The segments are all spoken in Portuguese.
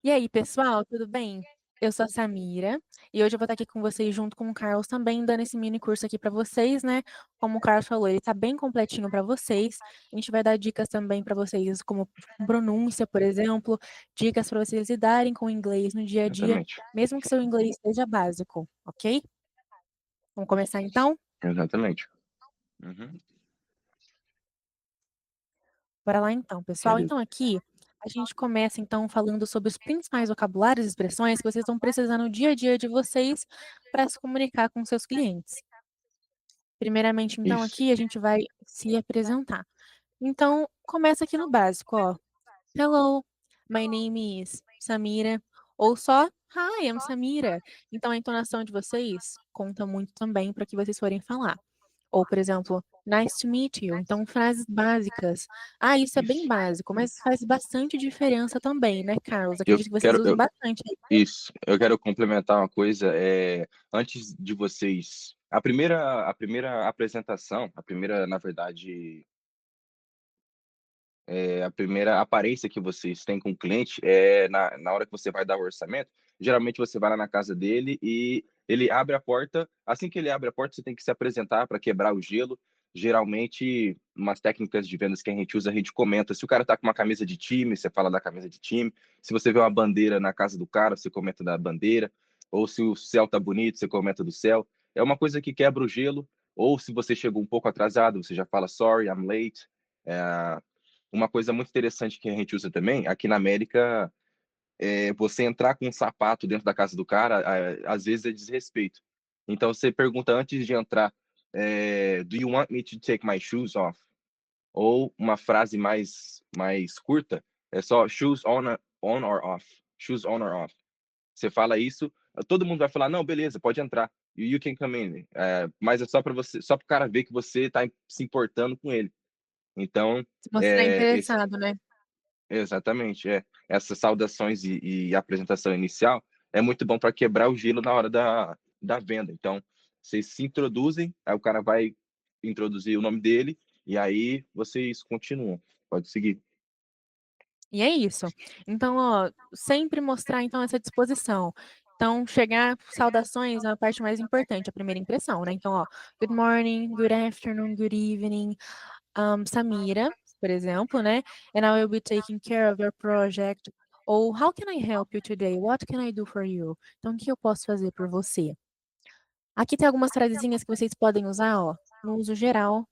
E aí, pessoal, tudo bem? Eu sou a Samira e hoje eu vou estar aqui com vocês junto com o Carlos também, dando esse mini curso aqui para vocês, né? Como o Carlos falou, ele tá bem completinho para vocês. A gente vai dar dicas também para vocês, como pronúncia, por exemplo, dicas para vocês lidarem com o inglês no dia a dia, Exatamente. mesmo que seu inglês seja básico, ok? Vamos começar então? Exatamente. Uhum. Bora lá então, pessoal. Beleza. Então aqui a gente começa então falando sobre os principais vocabulários e expressões que vocês vão precisar no dia a dia de vocês para se comunicar com seus clientes. Primeiramente, então, Isso, aqui a gente vai se apresentar. Então, começa aqui no básico, ó. Hello, my name is Samira. Ou só, Hi, I'm Samira. Então, a entonação de vocês conta muito também para o que vocês forem falar. Ou, por exemplo, nice to meet you. Então, frases básicas. Ah, isso é bem isso. básico, mas faz bastante diferença também, né, Carlos? Eu Acredito que vocês quero, usem eu, bastante aí. isso. Eu quero complementar uma coisa. Antes de vocês, a primeira apresentação, a primeira, na verdade, a primeira aparência que vocês têm com o cliente é na hora que você vai dar o orçamento. Geralmente você vai lá na casa dele e ele abre a porta. Assim que ele abre a porta, você tem que se apresentar para quebrar o gelo. Geralmente, umas técnicas de vendas que a gente usa, a gente comenta. Se o cara tá com uma camisa de time, você fala da camisa de time. Se você vê uma bandeira na casa do cara, você comenta da bandeira. Ou se o céu tá bonito, você comenta do céu. É uma coisa que quebra o gelo. Ou se você chegou um pouco atrasado, você já fala sorry, I'm late. É, uma coisa muito interessante que a gente usa também, aqui na América, é você entrar com um sapato dentro da casa do cara, às vezes é desrespeito. Então você pergunta antes de entrar, do you want me to take my shoes off? Ou uma frase mais curta, é só shoes on or off. Shoes on or off. Você fala isso, todo mundo vai falar, não, beleza, pode entrar. You can come in. Mas é só para você, só para o cara ver que você está se importando com ele. Então, Se mostrar esse interessado, né? exatamente, é. Essas saudações e apresentação inicial é muito bom para quebrar o gelo na hora da venda. Então, vocês se introduzem, aí o cara vai introduzir o nome dele, e aí vocês continuam. Pode seguir. E é isso. Então, ó, sempre mostrar então essa disposição. Então, chegar, saudações é a parte mais importante, a primeira impressão, né? Então, ó, good morning, good afternoon, good evening, Samira, por exemplo, né? And I will be taking care of your project. Ou how can I help you today? What can I do for you? Então, o que eu posso fazer por você? Aqui tem algumas frasezinhas que vocês podem usar, ó, no uso geral,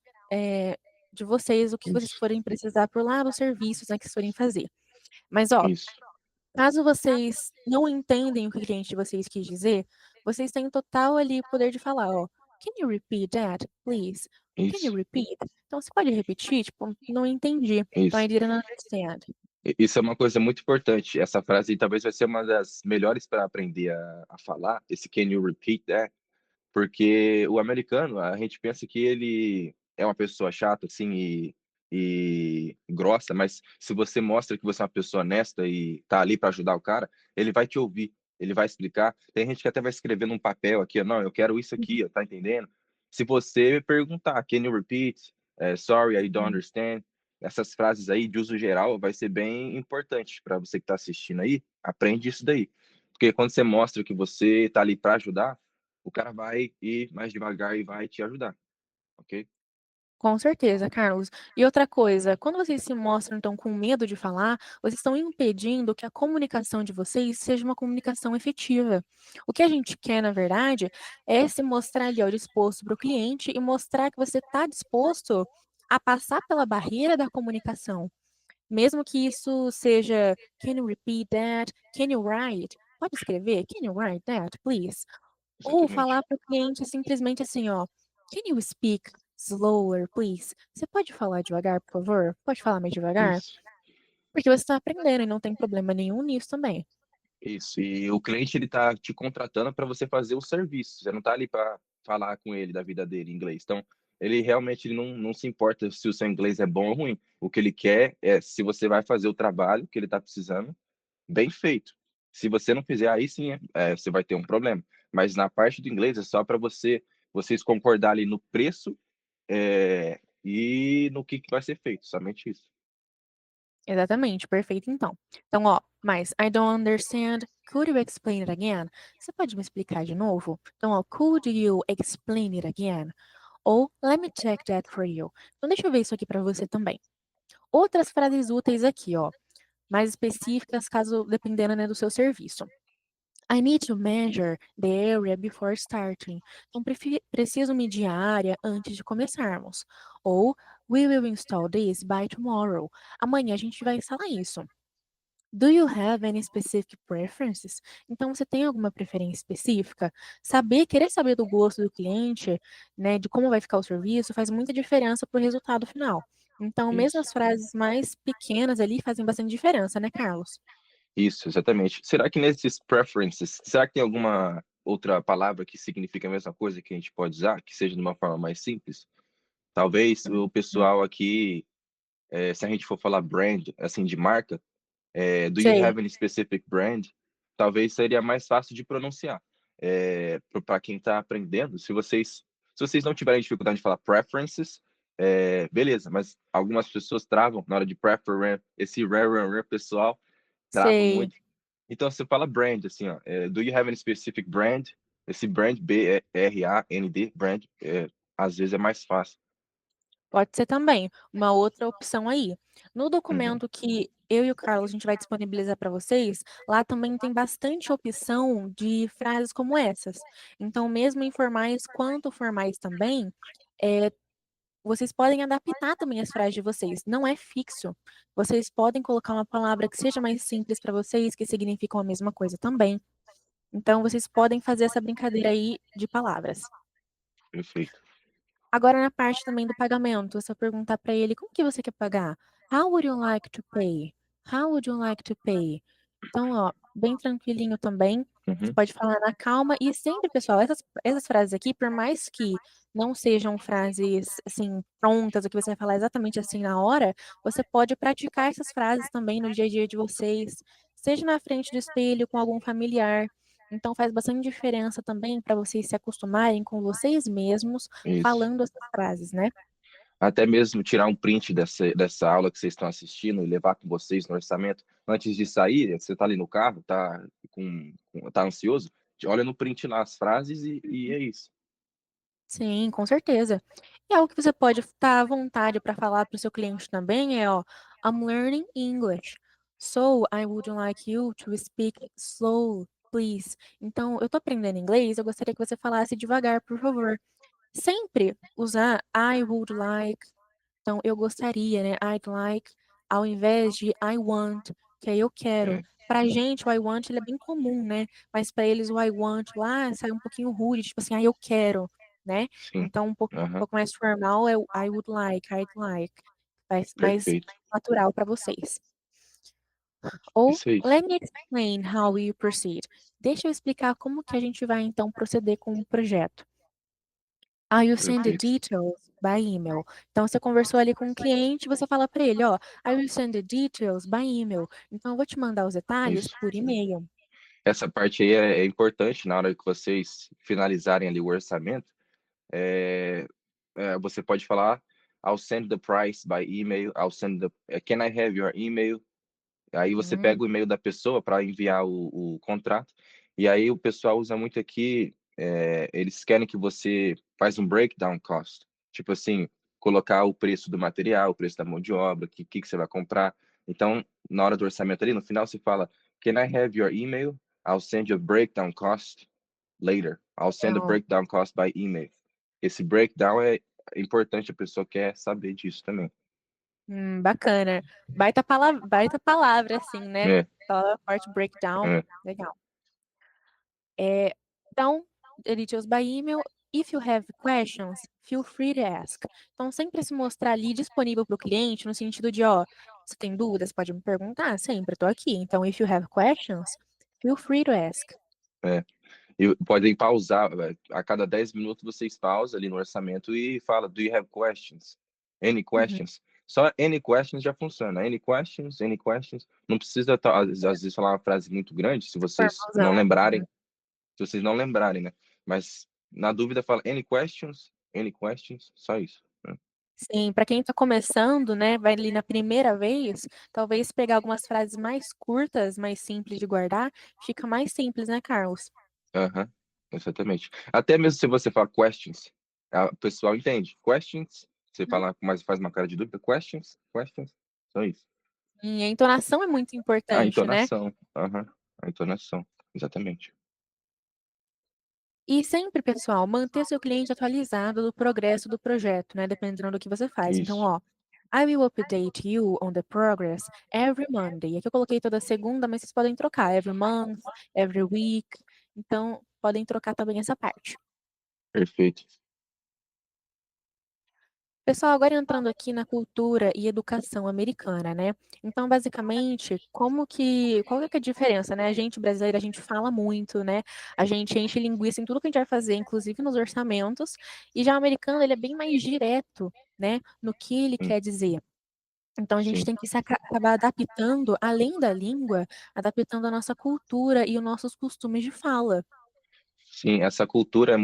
de vocês, o que vocês Isso, forem precisar por lá nos serviços, né, que vocês forem fazer. Mas, ó, isso, caso vocês não entendem o que o cliente de vocês quis dizer, vocês têm total ali poder de falar, ó, "Can you repeat that, please? Can you isso, repeat?" Então, você pode repetir? Tipo, "Não entendi." Então, I isso. didn't understand. Isso é uma coisa muito importante. Essa frase talvez vai ser uma das melhores para aprender a falar. Esse can you repeat that? Porque o americano, a gente pensa que ele é uma pessoa chata, assim, e grossa, mas se você mostra que você é uma pessoa honesta e tá ali para ajudar o cara, ele vai te ouvir, ele vai explicar. Tem gente que até vai escrever num papel aqui, ó, não, eu quero isso aqui, ó, tá entendendo? Se você perguntar, can you repeat? Sorry, I don't Uhum. understand. Essas frases aí, de uso geral, vai ser bem importante para você que está assistindo aí. Aprende isso daí. Porque quando você mostra que você tá ali para ajudar, o cara vai ir mais devagar e vai te ajudar, ok? Com certeza, Carlos. E outra coisa, quando vocês se mostram, então, com medo de falar, vocês estão impedindo que a comunicação de vocês seja uma comunicação efetiva. O que a gente quer, na verdade, é se mostrar ali, ó, disposto para o cliente e mostrar que você está disposto a passar pela barreira da comunicação. Mesmo que isso seja, can you repeat that? Can you write? Pode escrever? Can you write that, please? Ou Exatamente. falar para o cliente simplesmente assim, ó, "Can you speak slower, please?" Você pode falar devagar, por favor? Pode falar mais devagar? Isso. Porque você está aprendendo e não tem problema nenhum nisso também. Isso. E o cliente ele tá te contratando para você fazer o serviço. Você não tá ali para falar com ele da vida dele em inglês. Então, ele realmente ele não se importa se o seu inglês é bom ou ruim. O que ele quer é se você vai fazer o trabalho que ele está precisando bem feito. Se você não fizer, aí sim, você vai ter um problema. Mas na parte do inglês é só para vocês concordar ali no preço, e no que vai ser feito, somente isso. Exatamente, perfeito então. Então, ó, Mas I don't understand. Could you explain it again? Você pode me explicar de novo? Então, ó, could you explain it again? Ou let me check that for you. Então, deixa eu ver isso aqui para você também. Outras frases úteis aqui, ó, mais específicas, caso dependendo, né, do seu serviço. I need to measure the area before starting. Então, preciso medir a área antes de começarmos. Ou, we will install this by tomorrow. Amanhã a gente vai instalar isso. Do you have any specific preferences? Então, você tem alguma preferência específica? Querer saber do gosto do cliente, né, de como vai ficar o serviço, faz muita diferença para o resultado final. Então, mesmo Isso. as frases mais pequenas ali fazem bastante diferença, né, Carlos? Isso, exatamente. Será que nesses preferences, será que tem alguma outra palavra que significa a mesma coisa que a gente pode usar, que seja de uma forma mais simples? Talvez o Hum. pessoal aqui, se a gente for falar brand, assim, de marca, do you Sei, have any specific brand? Talvez seria mais fácil de pronunciar. Para quem está aprendendo, se vocês não tiverem dificuldade de falar preferences, beleza, mas algumas pessoas travam na hora de prefer, esse pessoal trava sei. muito. Então você fala brand, assim, ó, do you have any specific brand? Esse brand, B-R-A-N-D, brand, às vezes é mais fácil. Pode ser também uma outra opção aí. No Uhum. documento que eu e o Carlos a gente vai disponibilizar para vocês, lá também tem bastante opção de frases como essas. Então, mesmo em formais quanto formais também, é, vocês podem adaptar também as frases de vocês. Não é fixo. Vocês podem colocar uma palavra que seja mais simples para vocês, que significam a mesma coisa também. Então, vocês podem fazer essa brincadeira aí de palavras. Perfeito. Agora na parte também do pagamento, você perguntar para ele: "Como que você quer pagar? How would you like to pay? How would you like to pay?". Então, ó, bem tranquilinho também, você Uhum. pode falar na calma e sempre, pessoal, essas frases aqui, por mais que não sejam frases, assim, prontas, o que você vai falar exatamente assim na hora, você pode praticar essas frases também no dia a dia de vocês, seja na frente do espelho com algum familiar. Então faz bastante diferença também para vocês se acostumarem com vocês mesmos Isso. falando essas frases, né. Até mesmo tirar um print dessa aula que vocês estão assistindo e levar com vocês no orçamento. Antes de sair, você está ali no carro, tá ansioso, olha no print lá as frases e é isso. Sim, com certeza. E algo que você pode estar à vontade para falar para o seu cliente também é, ó: "I'm learning English, so I would like you to speak slow, please". Então, eu tô aprendendo inglês, eu gostaria que você falasse devagar, por favor. Sempre usar I would like. Então, eu gostaria, né? I'd like, ao invés de I want, que é eu quero. É, Pra gente, o I want ele é bem comum, né? Mas pra eles, o I want lá sai um pouquinho rude, tipo assim, eu quero, né? sim. Então, um Aham, pouco mais formal é o I would like, I'd like. Mais perfeito. natural para vocês. Ou Isso aí. let me explain how we proceed. Deixa eu explicar como que a gente vai então proceder com o projeto. I will send the Perfeito. details by email. Então você conversou ali com o cliente, você fala para ele, ó, I will send the details by email. Então eu vou te mandar os detalhes Isso. por e-mail. Essa parte aí é importante na hora que vocês finalizarem ali o orçamento. É, você pode falar, I'll send the price by email, I'll send can I have your email? Aí você Hum, pega o e-mail da pessoa para enviar o contrato, e aí o pessoal usa muito aqui, eles querem que você faz um breakdown cost, tipo assim, colocar o preço do material, o preço da mão de obra, o que você vai comprar. Então, na hora do orçamento ali, no final você fala, Can I have your email? I'll send you a breakdown cost later. I'll send a legal. breakdown cost by email. Esse breakdown é importante, a pessoa quer saber disso também. Bacana. Baita palavra, assim, né? É, Fala parte breakdown. é, Legal. É, então, details by email. If you have questions, feel free to ask. Então, sempre se mostrar ali disponível para o cliente, no sentido de, ó, você tem dúvidas, pode me perguntar, sempre estou aqui. Então, if you have questions, feel free to ask. é. E podem pausar, a cada 10 minutos vocês pausam ali no orçamento e fala, do you have questions? Any Uhum. questions? Só any questions já funciona. Any questions? Any questions? Não precisa, às vezes, falar uma frase muito grande, se vocês não Formalzão. lembrarem, Uhum. né? Mas, na dúvida, fala any questions? Any questions? Só isso, né? Sim, para quem está começando, né, vai ali na primeira vez, talvez pegar algumas frases mais curtas, mais simples de guardar, fica mais simples, né, Carlos? Aham, exatamente. Até mesmo se você fala questions, o pessoal entende. Questions, você Uhum. fala, mas faz uma cara de dúvida, questions, questions, só isso. E a entonação é muito A importante, né? entonação, aham, a entonação, exatamente. E sempre, pessoal, manter seu cliente atualizado do progresso do projeto, né, dependendo do que você faz. Então, Isso, ó, I will update you on the progress every Monday. Aqui eu coloquei toda segunda, mas vocês podem trocar every month, every week. Então, podem trocar também essa parte. perfeito. Pessoal, agora entrando aqui na cultura e educação americana, né? Então, basicamente, qual é que é a diferença, né? A gente brasileira, a gente fala muito, né? A gente enche linguiça em tudo que a gente vai fazer, inclusive nos orçamentos. E já o americano, ele é bem mais direto, né? No que ele Sim, quer dizer. Então, a gente sim. tem que acabar adaptando, além da língua, adaptando a nossa cultura e os nossos costumes de fala. Sim, essa cultura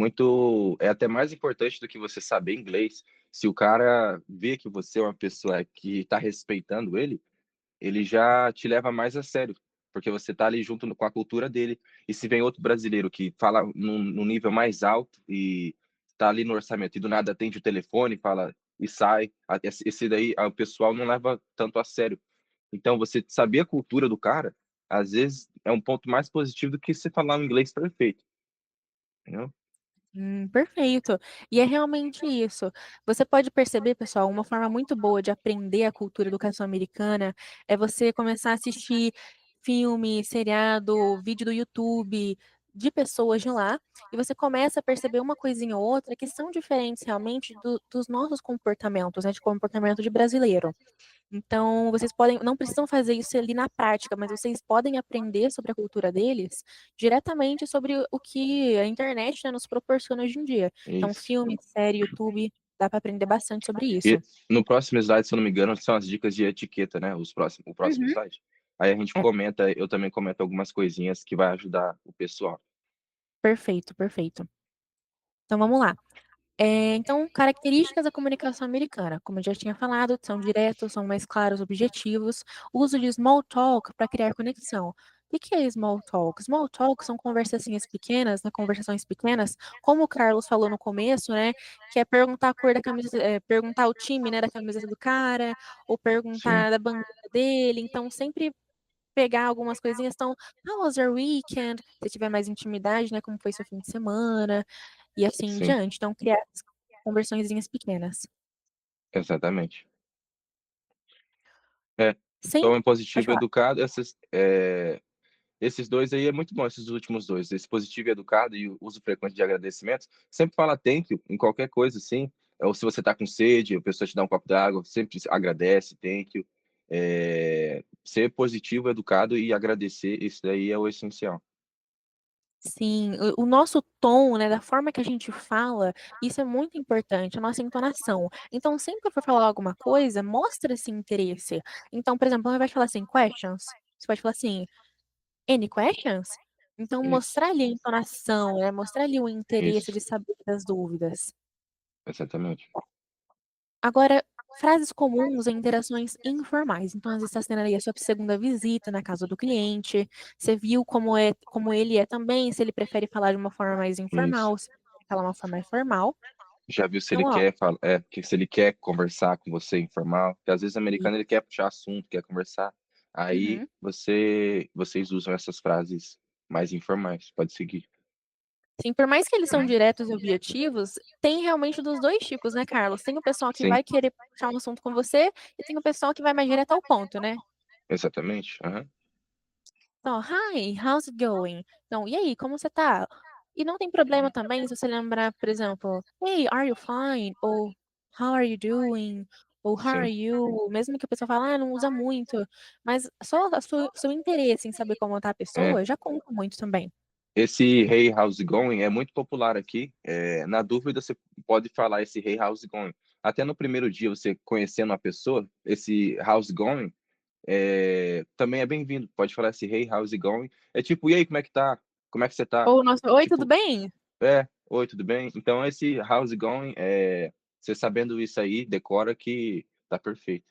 é até mais importante do que você saber inglês. Se o cara vê que você é uma pessoa que está respeitando ele já te leva mais a sério, porque você está ali junto com a cultura dele. E se vem outro brasileiro que fala num nível mais alto e está ali no orçamento e do nada atende o telefone, fala e sai, esse daí o pessoal não leva tanto a sério. Então, você saber a cultura do cara, às vezes é um ponto mais positivo do que você falar um inglês perfeito, entendeu? Perfeito. E é realmente isso. Você pode perceber, pessoal, uma forma muito boa de aprender a cultura e educação americana é você começar a assistir filme, seriado, vídeo do YouTube de pessoas de lá, e você começa a perceber uma coisinha ou outra que são diferentes realmente dos nossos comportamentos, né, de comportamento de brasileiro. Então, vocês podem, não precisam fazer isso ali na prática, mas vocês podem aprender sobre a cultura deles diretamente sobre o que a internet, né, nos proporciona hoje em dia. Então, Isso. filme, série, YouTube, dá para aprender bastante sobre E isso. no próximo slide, se eu não me engano, são as dicas de etiqueta, né? O próximo Uhum. slide. Aí a gente É, comenta, eu também comento algumas coisinhas que vai ajudar o pessoal. perfeito, perfeito. Então, vamos lá. Então, características da comunicação americana, como eu já tinha falado, são diretos, são mais claros, objetivos. Uso de small talk para criar conexão. O que é small talk? Small talk são conversações pequenas, né, conversações pequenas, como o Carlos falou no começo, né, que é perguntar a cor da camisa, perguntar o time, né, da camiseta do cara, ou Sim, perguntar da bandeira dele. Então, sempre pegar algumas coisinhas. Então, how was your weekend? Se tiver mais intimidade, né, como foi seu fim de semana? E assim em sim, diante. Então, criar conversõezinhas pequenas. exatamente. É, Sim, então, pode positivo e falar. educado, esses dois aí é muito bom, esses últimos dois. Esse positivo e educado e o uso frequente de agradecimentos. Sempre fala thank you em qualquer coisa, assim. Ou se você tá com sede, a pessoa te dá um copo d'água, sempre agradece, thank you. Ser positivo, educado e agradecer, isso daí é o essencial. Sim, o nosso tom, né, da forma que a gente fala, isso é muito importante, a nossa entonação. Então, sempre que for falar alguma coisa, mostra esse interesse. Então, por exemplo, ao invés de falar assim, questions, você pode falar assim, any questions? Então, Isso, mostrar ali a entonação, né, mostrar ali o interesse isso, de saber das dúvidas. exatamente. Agora, frases comuns em interações informais. Então, às vezes está sendo ali a sua segunda visita na casa do cliente. Você viu como ele é também, se ele prefere falar de uma forma mais Isso. informal, se prefere falar uma forma mais formal. Já viu se Então, ele ó, quer falar, que se ele quer conversar com você informal, porque às vezes o e- americano ele quer puxar assunto, quer conversar. Aí uhum. vocês usam essas frases mais informais. Pode seguir. Sim, por mais que eles são diretos e objetivos, tem realmente dos dois tipos, né, Carlos? Tem o pessoal que Sim, vai querer puxar um assunto com você e tem o pessoal que vai mais direto ao ponto, né? exatamente. Aham. Então, hi, how's it going? Então, e aí, como você tá? E não tem problema também se você lembrar, por exemplo, hey, are you fine? Ou how are you doing? Ou how are Sim. you? Mesmo que a pessoa fale, não usa muito, mas só seu interesse em saber como tá a É. pessoa já conta muito também. Esse Hey, how's it going é muito popular aqui. Na dúvida, você pode falar esse Hey, how's it going. Até no primeiro dia, você conhecendo a pessoa, esse how's it going também é bem-vindo. Pode falar esse Hey, how's it going. É tipo, e aí, como é que tá? Como é que você tá? Ou, nossa, oi, tudo Tipo, bem? oi, tudo bem? Então, esse how's it going você sabendo isso aí, decora que tá perfeito.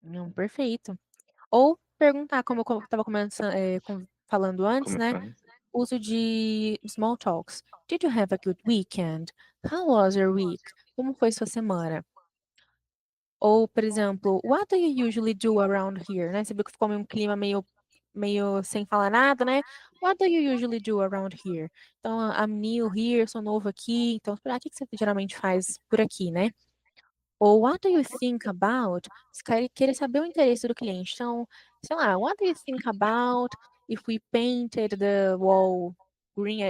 Não, perfeito. Ou perguntar, como eu estava falando antes, Como né, aham, uso de small talks. Did you have a good weekend? How was your week? Como foi sua semana? Ou, por exemplo, what do you usually do around here? Né? Você viu que ficou um clima meio sem falar nada, né? What do you usually do around here? Então, I'm new here, sou novo aqui. Então, o que você geralmente faz por aqui, né? Ou what do you think about? Querer saber o interesse do cliente. Então, sei lá, what do you think about if we painted the wall green?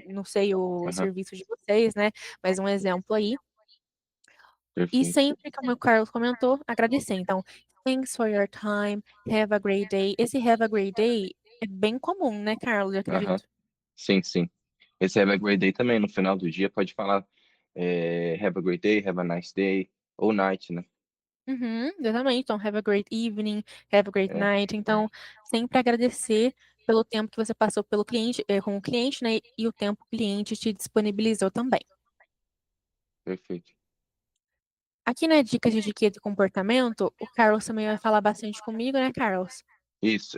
Não sei o aham, serviço de vocês, né? Mas um exemplo aí. E perfeito. sempre, como o Carlos comentou, agradecer. Então, thanks for your time, have a great day. Esse have a great day é bem comum, né, Carlos? Eu Aham, acredito. sim, sim. Esse Have a Great Day também, no final do dia, pode falar Have a great day, have a nice day, ou night, né? Uhum, exatamente. Então, have a great evening, have a great É, night. Então, sempre agradecer pelo tempo que você passou pelo cliente, com o cliente, né? E o tempo que o cliente te disponibilizou também. perfeito. Aqui na Dicas de Etiqueta e Comportamento, o Carlos também vai falar bastante comigo, né, Carlos? Isso,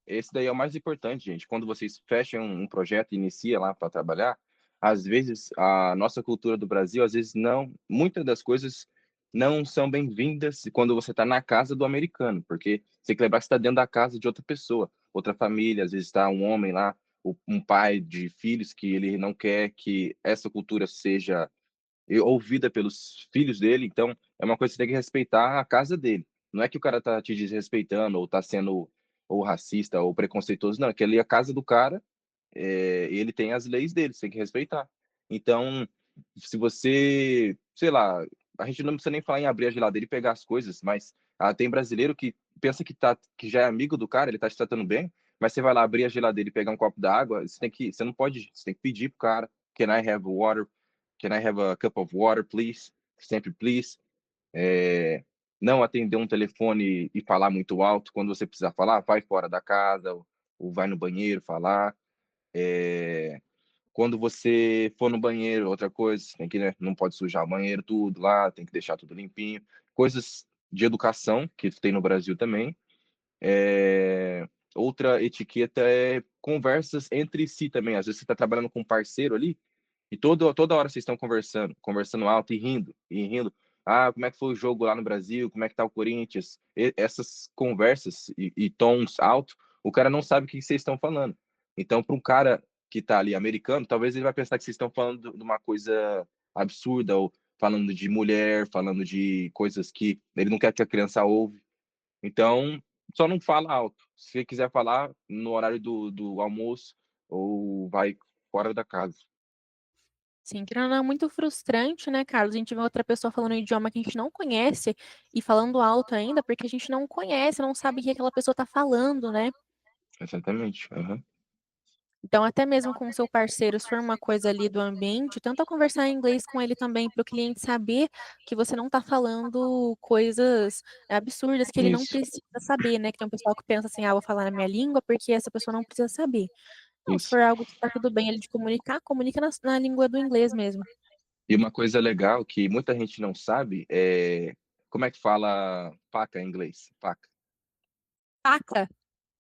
esse daí é o mais importante, gente. Quando vocês fecham um projeto e inicia lá para trabalhar, às vezes a nossa cultura do Brasil, às vezes não, muitas das coisas não são bem-vindas quando você está na casa do americano, porque você tem que lembrar que você está dentro da casa de outra pessoa, outra família, às vezes está um homem lá, um pai de filhos que ele não quer que essa cultura seja ouvida pelos filhos dele, então é uma coisa que você tem que respeitar a casa dele. Não é que o cara tá te desrespeitando ou tá sendo ou racista ou preconceituoso, não, é que ali é a casa do cara, ele tem as leis dele, você tem que respeitar. Então, se você, sei lá, a gente não precisa nem falar em abrir a geladeira e pegar as coisas, mas tem brasileiro que pensa que já é amigo do cara, ele tá te tratando bem, mas você vai lá abrir a geladeira e pegar um copo d'água, você não pode, você tem que pedir pro cara, can I have water? Can I have a cup of water, please? Sempre please. É, não atender um telefone e falar muito alto quando você precisar falar, vai fora da casa ou vai no banheiro falar. É, quando você for no banheiro, outra coisa, tem que, né, não pode sujar o banheiro tudo lá, tem que deixar tudo limpinho. Coisas de educação que tem no Brasil também. É, outra etiqueta é conversas entre si também. Às vezes você está trabalhando com um parceiro ali e toda hora vocês estão conversando alto e rindo. Ah, como é que foi o jogo lá no Brasil? Como é que tá o Corinthians? Essas conversas e tons altos, o cara não sabe o que vocês estão falando. Então, para um cara que tá ali americano, talvez ele vai pensar que vocês estão falando de uma coisa absurda ou falando de mulher, falando de coisas que ele não quer que a criança ouve. Então, só não fala alto. Se você quiser falar no horário do almoço ou vai fora da casa. Sim, querendo ou não, é muito frustrante, né, Carlos? A gente vê outra pessoa falando um idioma que a gente não conhece e falando alto ainda, porque a gente não conhece, não sabe o que aquela pessoa tá falando, né? Exatamente. Aham. Então, até mesmo com o seu parceiro, se for uma coisa ali do ambiente, tenta conversar em inglês com ele também, para o cliente saber que você não está falando coisas absurdas que ele não Isso, precisa saber, né? Que tem um pessoal que pensa assim, ah, vou falar na minha língua porque essa pessoa não precisa saber. Não, se isso. for algo que está tudo bem ele de comunicar, comunica na língua do inglês mesmo. E uma coisa legal que muita gente não sabe é como é que fala faca em inglês? Faca. Faca,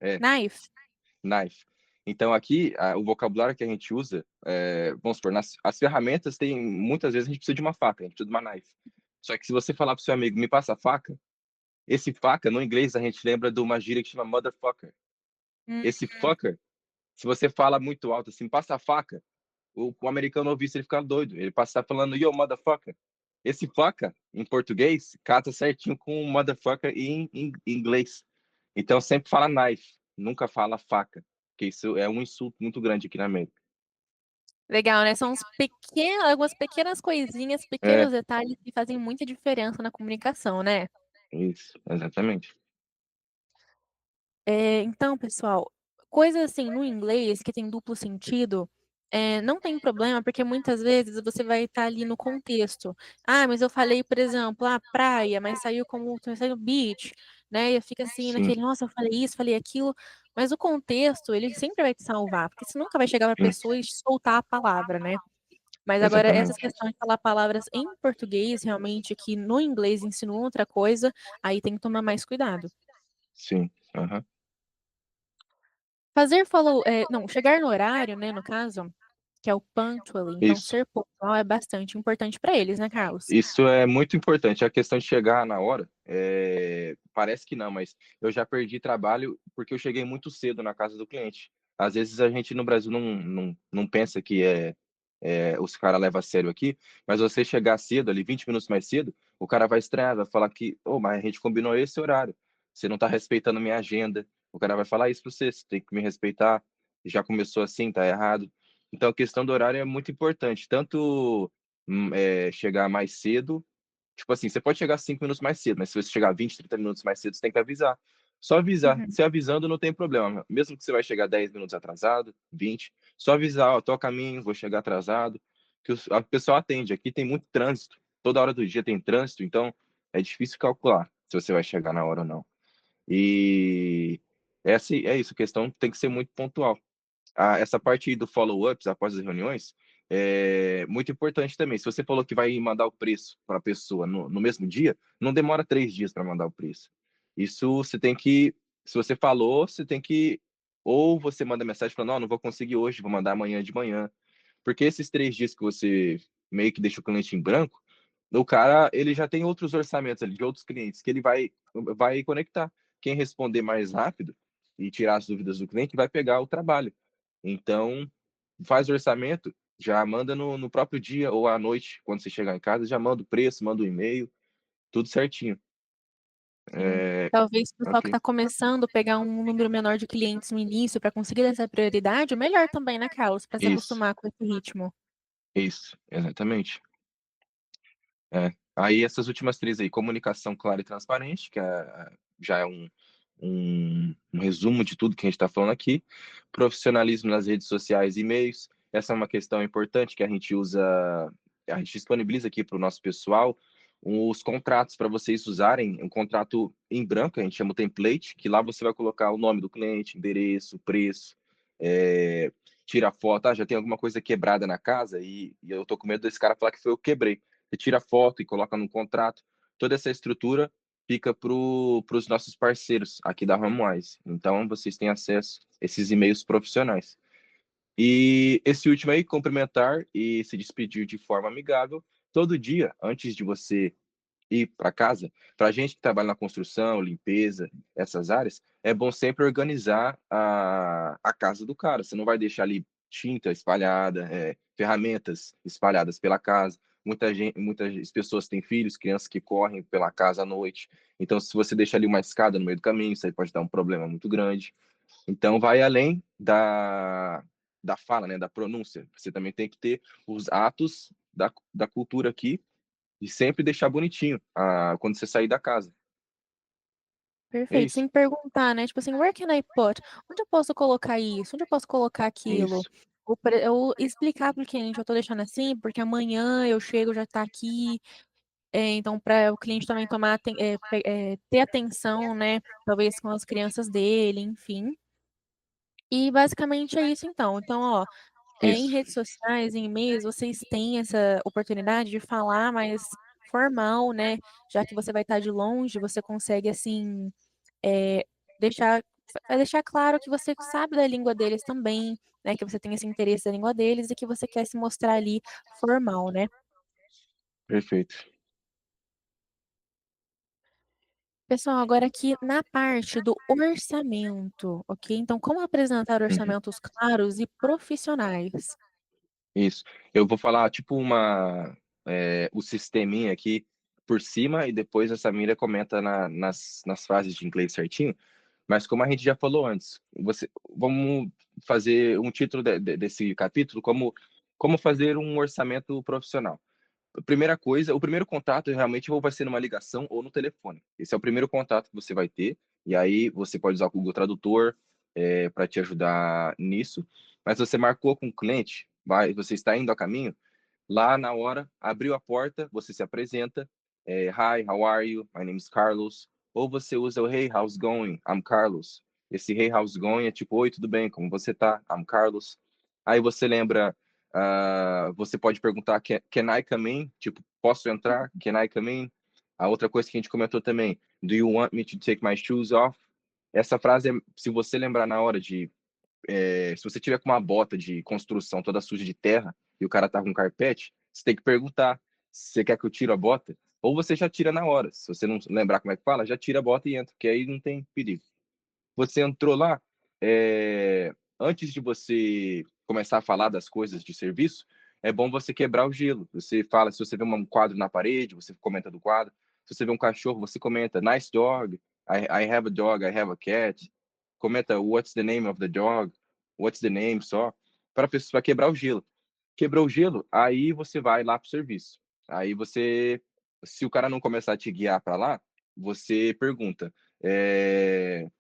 É, knife. knife. Então aqui o vocabulário que a gente usa, vamos supor, as ferramentas tem muitas vezes a gente precisa de uma faca, a gente precisa de uma knife. Só que se você falar pro seu amigo, me passa a faca, esse faca no inglês a gente lembra de uma gíria que chama motherfucker. Hum, Esse fucker, se você fala muito alto assim, passa a faca, o americano ouvir isso, ele fica doido. Ele passa falando, yo, motherfucker. Esse fucker, em português, cata certinho com motherfucker em inglês. Então, sempre fala knife, nunca fala faca, porque isso é um insulto muito grande aqui na América. legal, né? São algumas pequenas coisinhas, É, pequenos detalhes que fazem muita diferença na comunicação, né? isso, exatamente. Então, pessoal, coisas assim no inglês que tem duplo sentido, não tem problema, porque muitas vezes você vai estar ali no contexto. Ah, mas eu falei, por exemplo, praia, mas saiu beach, né? E fica assim, Sim, naquele, nossa, eu falei isso, falei aquilo. Mas o contexto, ele sempre vai te salvar, porque você nunca vai chegar para a sim, pessoa e soltar a palavra, né? Mas agora essas Exatamente. questões de falar palavras em português, realmente, que no inglês ensinam outra coisa, aí tem que tomar mais cuidado. Sim, aham. Fazer não, chegar no horário, né, no caso, que é o punctually, então Isso. ser pontual é bastante importante para eles, né, Carlos? Isso é muito importante. A questão de chegar na hora, parece que não, mas eu já perdi trabalho porque eu cheguei muito cedo na casa do cliente. Às vezes a gente no Brasil não pensa que os caras levam a sério aqui, mas você chegar cedo, ali 20 minutos mais cedo, o cara vai estranhar, vai falar que, oh, mas a gente combinou esse horário, você não está respeitando minha agenda. O cara vai falar isso para você, você tem que me respeitar. Já começou assim, tá errado. Então a questão do horário é muito importante, tanto chegar mais cedo. Tipo assim, você pode chegar 5 minutos mais cedo, mas se você chegar 20, 30 minutos mais cedo, você tem que avisar. Só avisar. Uhum, Se avisando, não tem problema. Mesmo que você vai chegar 10 minutos atrasado, 20, só avisar, ó, tô a caminho, vou chegar atrasado, que a pessoa atende. Aqui tem muito trânsito. Toda hora do dia tem trânsito, então é difícil calcular se você vai chegar na hora ou não. E é isso, a questão tem que ser muito pontual. Essa parte aí do follow-ups após as reuniões é muito importante também. Se você falou que vai mandar o preço para a pessoa no mesmo dia, não demora 3 dias para mandar o preço. Isso você tem que, se você falou, você tem que, ou você manda mensagem falando, não, não vou conseguir hoje, vou mandar amanhã de manhã. Porque esses 3 dias que você meio que deixa o cliente em branco, o cara, ele já tem outros orçamentos ali de outros clientes que ele vai conectar. Quem responder mais rápido e tirar as dúvidas do cliente vai pegar o trabalho. Então, faz o orçamento, já manda no próprio dia ou à noite, quando você chegar em casa, já manda o preço, manda o e-mail, tudo certinho. sim. É, Talvez o pessoal que ok. está começando pegar um número menor de clientes no início para conseguir essa prioridade, melhor também, né, Carlos? Para se Isso, acostumar com esse ritmo. isso, exatamente. Aí essas últimas três aí, comunicação clara e transparente, que já é um resumo de tudo que a gente está falando aqui. Profissionalismo nas redes sociais e e-mails. Essa é uma questão importante que a gente disponibiliza aqui para o nosso pessoal os contratos para vocês usarem, um contrato em branco, a gente chama o template, que lá você vai colocar o nome do cliente, endereço, preço, é, tira foto, já tem alguma coisa quebrada na casa e eu tô com medo desse cara falar que foi eu que quebrei. Você tira foto e coloca no contrato. Toda essa estrutura fica para os nossos parceiros aqui da HomeWise. Então, vocês têm acesso a esses e-mails profissionais. E esse último aí, cumprimentar e se despedir de forma amigável. Todo dia, antes de você ir para casa, para a gente que trabalha na construção, limpeza, essas áreas, é bom sempre organizar a casa do cara. Você não vai deixar ali tinta espalhada, ferramentas espalhadas pela casa. Muitas pessoas têm filhos, crianças que correm pela casa à noite. Então, se você deixar ali uma escada no meio do caminho, isso aí pode dar um problema muito grande. Então, vai além da fala, né, da pronúncia. Você também tem que ter os atos da cultura aqui e sempre deixar bonitinho quando você sair da casa. É Perfeito. isso. Sem perguntar, né? Tipo assim, where can I put? Onde eu posso colocar isso? Onde eu posso colocar aquilo? Isso. Ou explicar para o cliente, eu tô deixando assim, porque amanhã eu chego, já tá aqui. Então, para o cliente também ter atenção, né? Talvez com as crianças dele, enfim. E basicamente é isso, então. Então, ó, em Isso. redes sociais, em e-mails, vocês têm essa oportunidade de falar mais formal, né? Já que você vai estar de longe, você consegue, assim, é, deixar, vai deixar claro que você sabe da língua deles também, né? Que você tem esse interesse da língua deles e que você quer se mostrar ali formal, né? Perfeito. Pessoal, agora aqui na parte do orçamento, ok? Então, como apresentar Uhum. orçamentos claros e profissionais? Isso. Eu vou falar tipo o sisteminha aqui por cima e depois essa mira comenta nas frases de inglês certinho. Mas como a gente já falou antes, vamos fazer um título desse capítulo como fazer um orçamento profissional. A primeira coisa, o primeiro contato realmente ou vai ser numa ligação ou no telefone. Esse é o primeiro contato que você vai ter, e aí você pode usar o Google Tradutor para te ajudar nisso. Mas você marcou com o cliente, você está indo a caminho, lá na hora, abriu a porta, você se apresenta, Hi, how are you? My name is Carlos. Ou você usa o Hey, how's going? I'm Carlos. Esse Hey, how's going é tipo, oi, tudo bem? Como você tá? I'm Carlos. Aí você lembra Você pode perguntar can I come in? Tipo, posso entrar? Can I come in? A outra coisa que a gente comentou também, do you want me to take my shoes off? Essa frase, se você lembrar na hora de se você tiver com uma bota de construção toda suja de terra e o cara tá com carpete, você tem que perguntar se você quer que eu tire a bota, ou você já tira na hora. Se você não lembrar como é que fala, já tira a bota e entra, que aí não tem perigo. Você entrou lá, antes de você começar a falar das coisas de serviço, é bom você quebrar o gelo. Você fala, se você vê um quadro na parede, você comenta do quadro. Se você vê um cachorro, você comenta, nice dog, I have a dog, I have a cat. Comenta, what's the name of the dog? What's the name, só. Para a pessoa quebrar o gelo. Quebrou o gelo, aí você vai lá para o serviço. Aí você, se o cara não começar a te guiar para lá, você pergunta.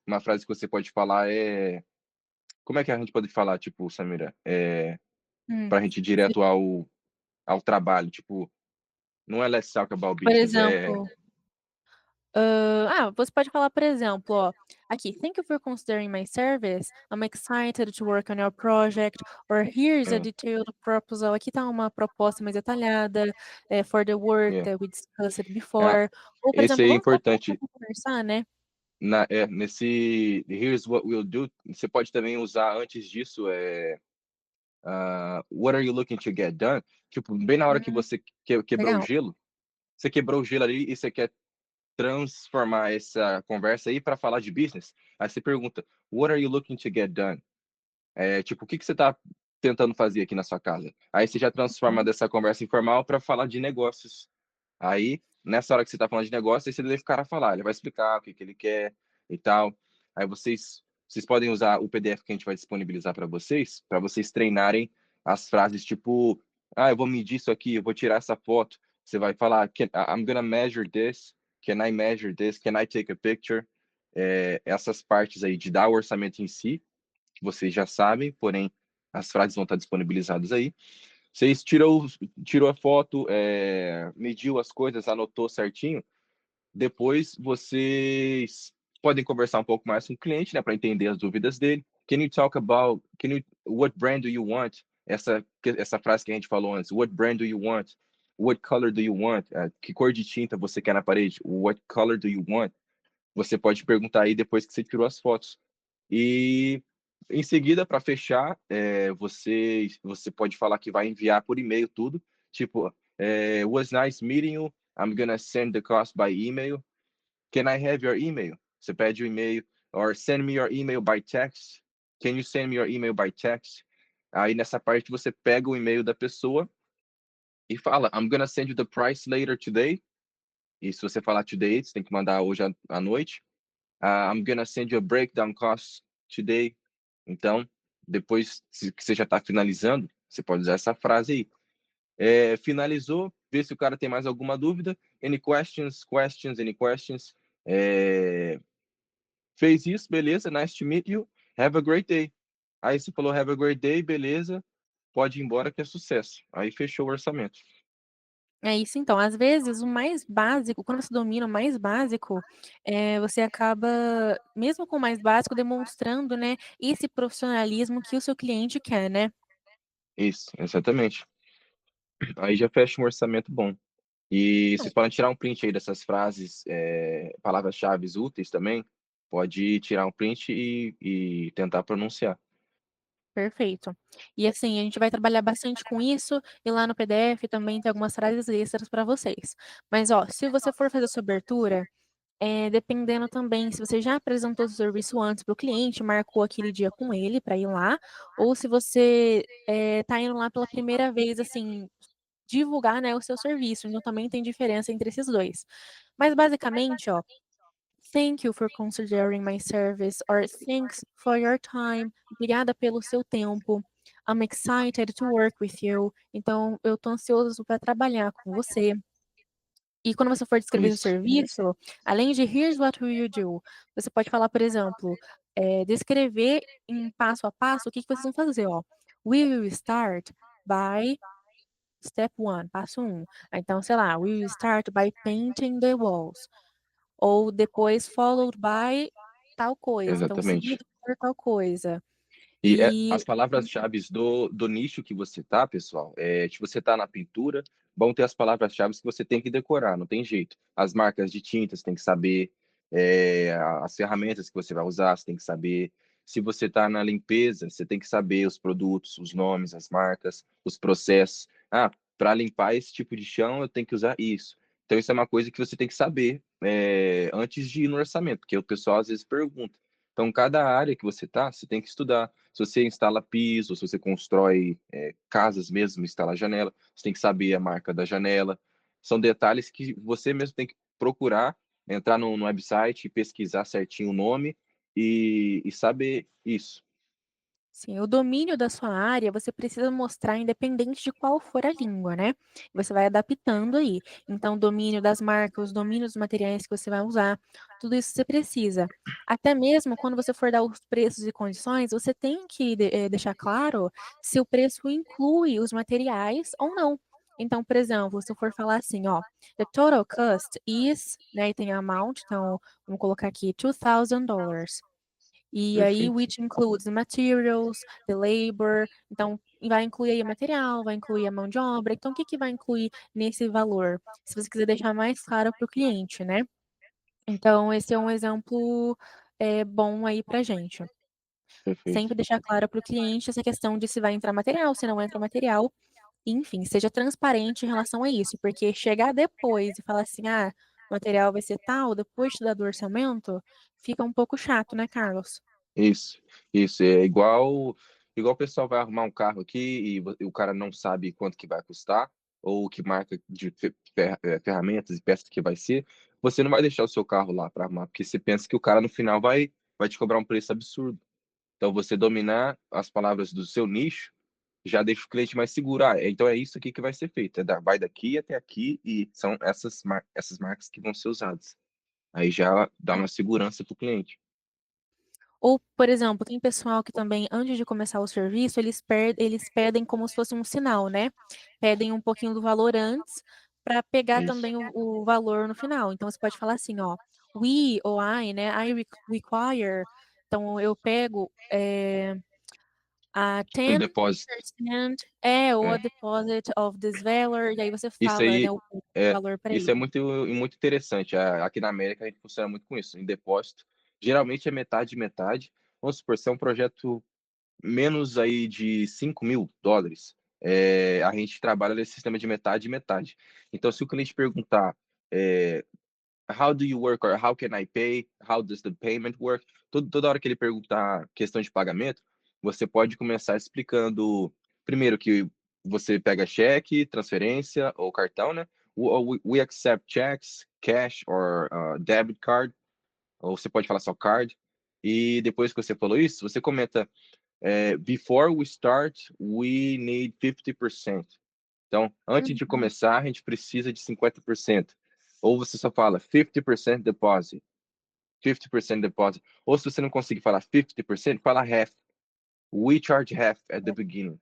Uma frase que você pode falar é. Como é que a gente pode falar, tipo, Samira? Hum. Para a gente ir direto ao trabalho, tipo, não é let's talk about Por business, exemplo, você pode falar, por exemplo, ó, aqui, "Thank you for considering my service. I'm excited to work on your project." Or, "Here's a é, detailed proposal." Aqui tá uma proposta mais detalhada, for the work é, that we discussed é, before. Ou, por esse exemplo, aí é "Vamos bater um importante. papo e conversar, né?" Nesse Here's what we'll do, você pode também usar antes disso, what are you looking to get done? Tipo, bem na hora que Hum, você quebrou o legal. gelo, você quebrou o gelo ali e você quer transformar essa conversa aí para falar de business. Aí você pergunta, what are you looking to get done? Tipo, o que você está tentando fazer aqui na sua casa? Aí você já transforma Uhum. dessa conversa informal para falar de negócios. Aí, nessa hora que você está falando de negócio, aí você deixa o cara falar, ele vai explicar o que ele quer e tal. Aí vocês podem usar o PDF que a gente vai disponibilizar para vocês treinarem as frases tipo, eu vou medir isso aqui, eu vou tirar essa foto. Você vai falar, I'm gonna measure this, can I measure this, can I take a picture? Essas partes aí de dar o orçamento em si, vocês já sabem, porém as frases vão estar disponibilizadas aí. Vocês tirou a foto, mediu as coisas, anotou certinho. Depois vocês podem conversar um pouco mais com o cliente, né, para entender as dúvidas dele. What brand do you want? Essa frase que a gente falou antes. What brand do you want? What color do you want? Que cor de tinta você quer na parede? What color do you want? Você pode perguntar aí depois que você tirou as fotos. E em seguida, para fechar, você pode falar que vai enviar por e-mail tudo. Tipo, was nice meeting you. I'm gonna send the cost by email. Can I have your email? Você pede o e-mail. Or send me your email by text. Can you send me your email by text? Aí nessa parte você pega o e-mail da pessoa e fala, I'm gonna send you the price later today. E se você falar today, você tem que mandar hoje à noite. I'm gonna send you a breakdown cost today. Então, depois que você já está finalizando, você pode usar essa frase aí. Finalizou, vê se o cara tem mais alguma dúvida. Any questions? Questions? Any questions? Fez isso, beleza, nice to meet you. Have a great day. Aí você falou have a great day, beleza, pode ir embora que é sucesso. Aí fechou o orçamento. É isso então, às vezes o mais básico, quando você domina o mais básico, você acaba, mesmo com o mais básico, demonstrando, né, esse profissionalismo que o seu cliente quer, né. Isso, exatamente. Aí já fecha um orçamento bom. E vocês podem tirar um print aí dessas frases, palavras-chave úteis também. Pode tirar um print e tentar pronunciar. Perfeito. E assim, a gente vai trabalhar bastante com isso, e lá no PDF também tem algumas frases extras para vocês. Mas ó, se você for fazer sua abertura, dependendo também se você já apresentou o serviço antes para o cliente, marcou aquele dia com ele para ir lá, ou se você, tá indo lá pela primeira vez, assim, divulgar, né, o seu serviço, então também tem diferença entre esses 2. Mas basicamente, ó, "Thank you for considering my service", or "Thanks for your time", obrigada pelo seu tempo, "I'm excited to work with you", então eu tô ansioso para trabalhar com você. E quando você for descrever o Isso, serviço, além de "Here's what will you do", você pode falar, por exemplo, descrever em passo a passo o que que vocês vão fazer, ó. "We will start by step 1", passo 1. Então, sei lá, "We will start by painting the walls", ou depois "followed by tal coisa", então exatamente. seguido por tal coisa. E E as palavras-chave do nicho que você tá, pessoal, se você tá na pintura, vão ter as palavras-chave que você tem que decorar, não tem jeito. As marcas de tintas tem que saber, as ferramentas que você vai usar, você tem que saber. Se você tá na limpeza, você tem que saber os produtos, os nomes, as marcas, os processos. Ah, para limpar esse tipo de chão, eu tenho que usar isso. Então, isso é uma coisa que você tem que saber, antes de ir no orçamento, porque o pessoal às vezes pergunta. Então, cada área que você tá, você tem que estudar. Se você instala piso, se você constrói casas mesmo, instala janela, você tem que saber a marca da janela. São detalhes que você mesmo tem que procurar, entrar no website, pesquisar certinho o nome e saber isso. sim, o domínio da sua área você precisa mostrar independente de qual for a língua, né? Você vai adaptando aí. Então, o domínio das marcas, o domínio dos materiais que você vai usar, tudo isso você precisa. Até mesmo quando você for dar os preços e condições, você tem que deixar claro se o preço inclui os materiais ou não. Então, por exemplo, se eu for falar assim, ó, the total cost is, né, e tem a amount, então vamos colocar aqui $2,000. E aí, Perfeito. which includes the materials, the labor. Então, vai incluir aí o material, vai incluir a mão de obra. Então, o que que vai incluir nesse valor? Se você quiser deixar mais claro para o cliente, né? Então, esse é um exemplo bom aí para gente. Perfeito. Sempre deixar claro para o cliente essa questão de se vai entrar material, se não entra material. Enfim, seja transparente em relação a isso, porque chegar depois e falar assim, ah, o material vai ser tal, depois de dar do orçamento, fica um pouco chato, né, Carlos? Isso, isso. É igual o pessoal vai arrumar um carro aqui e o cara não sabe quanto que vai custar, ou que marca de ferramentas e peças que vai ser. Você não vai deixar o seu carro lá para arrumar, porque você pensa que o cara no final vai te cobrar um preço absurdo. Então, você dominar as palavras do seu nicho já deixa o cliente mais seguro. Ah, então é isso aqui que vai ser feito. Vai daqui até aqui e são essas marcas que vão ser usadas. Aí já dá uma segurança para o cliente. Ou, por exemplo, tem pessoal que também, antes de começar o serviço, eles pedem como se fosse um sinal, né? Pedem um pouquinho do valor antes para pegar Isso. também o valor no final. Então, você pode falar assim, ó, we ou I, né? Require. Então, eu pego a Um depósito. 10%, ou a É. deposit of this valor, e aí você Isso fala, né, aí o é, valor para isso é ele. muito interessante. Aqui na América a gente funciona muito com isso. Em depósito, geralmente é metade metade. Vamos supor, se é um projeto menos aí de US$ 5.000, a gente trabalha nesse sistema de metade metade. Então, se o cliente perguntar é, how do you work or how can I pay? How does the payment work? Toda hora que ele perguntar questão de pagamento, você pode começar explicando primeiro que você pega cheque, transferência ou cartão, né? We accept checks, cash or debit card, ou você pode falar só card. E depois que você falou isso, você comenta before we start, we need 50%. Então, antes de Uhum. começar, a gente precisa de 50%. Ou você só fala 50% deposit, 50% deposit. Ou se você não conseguir falar 50%, fala half. We charge half at the beginning.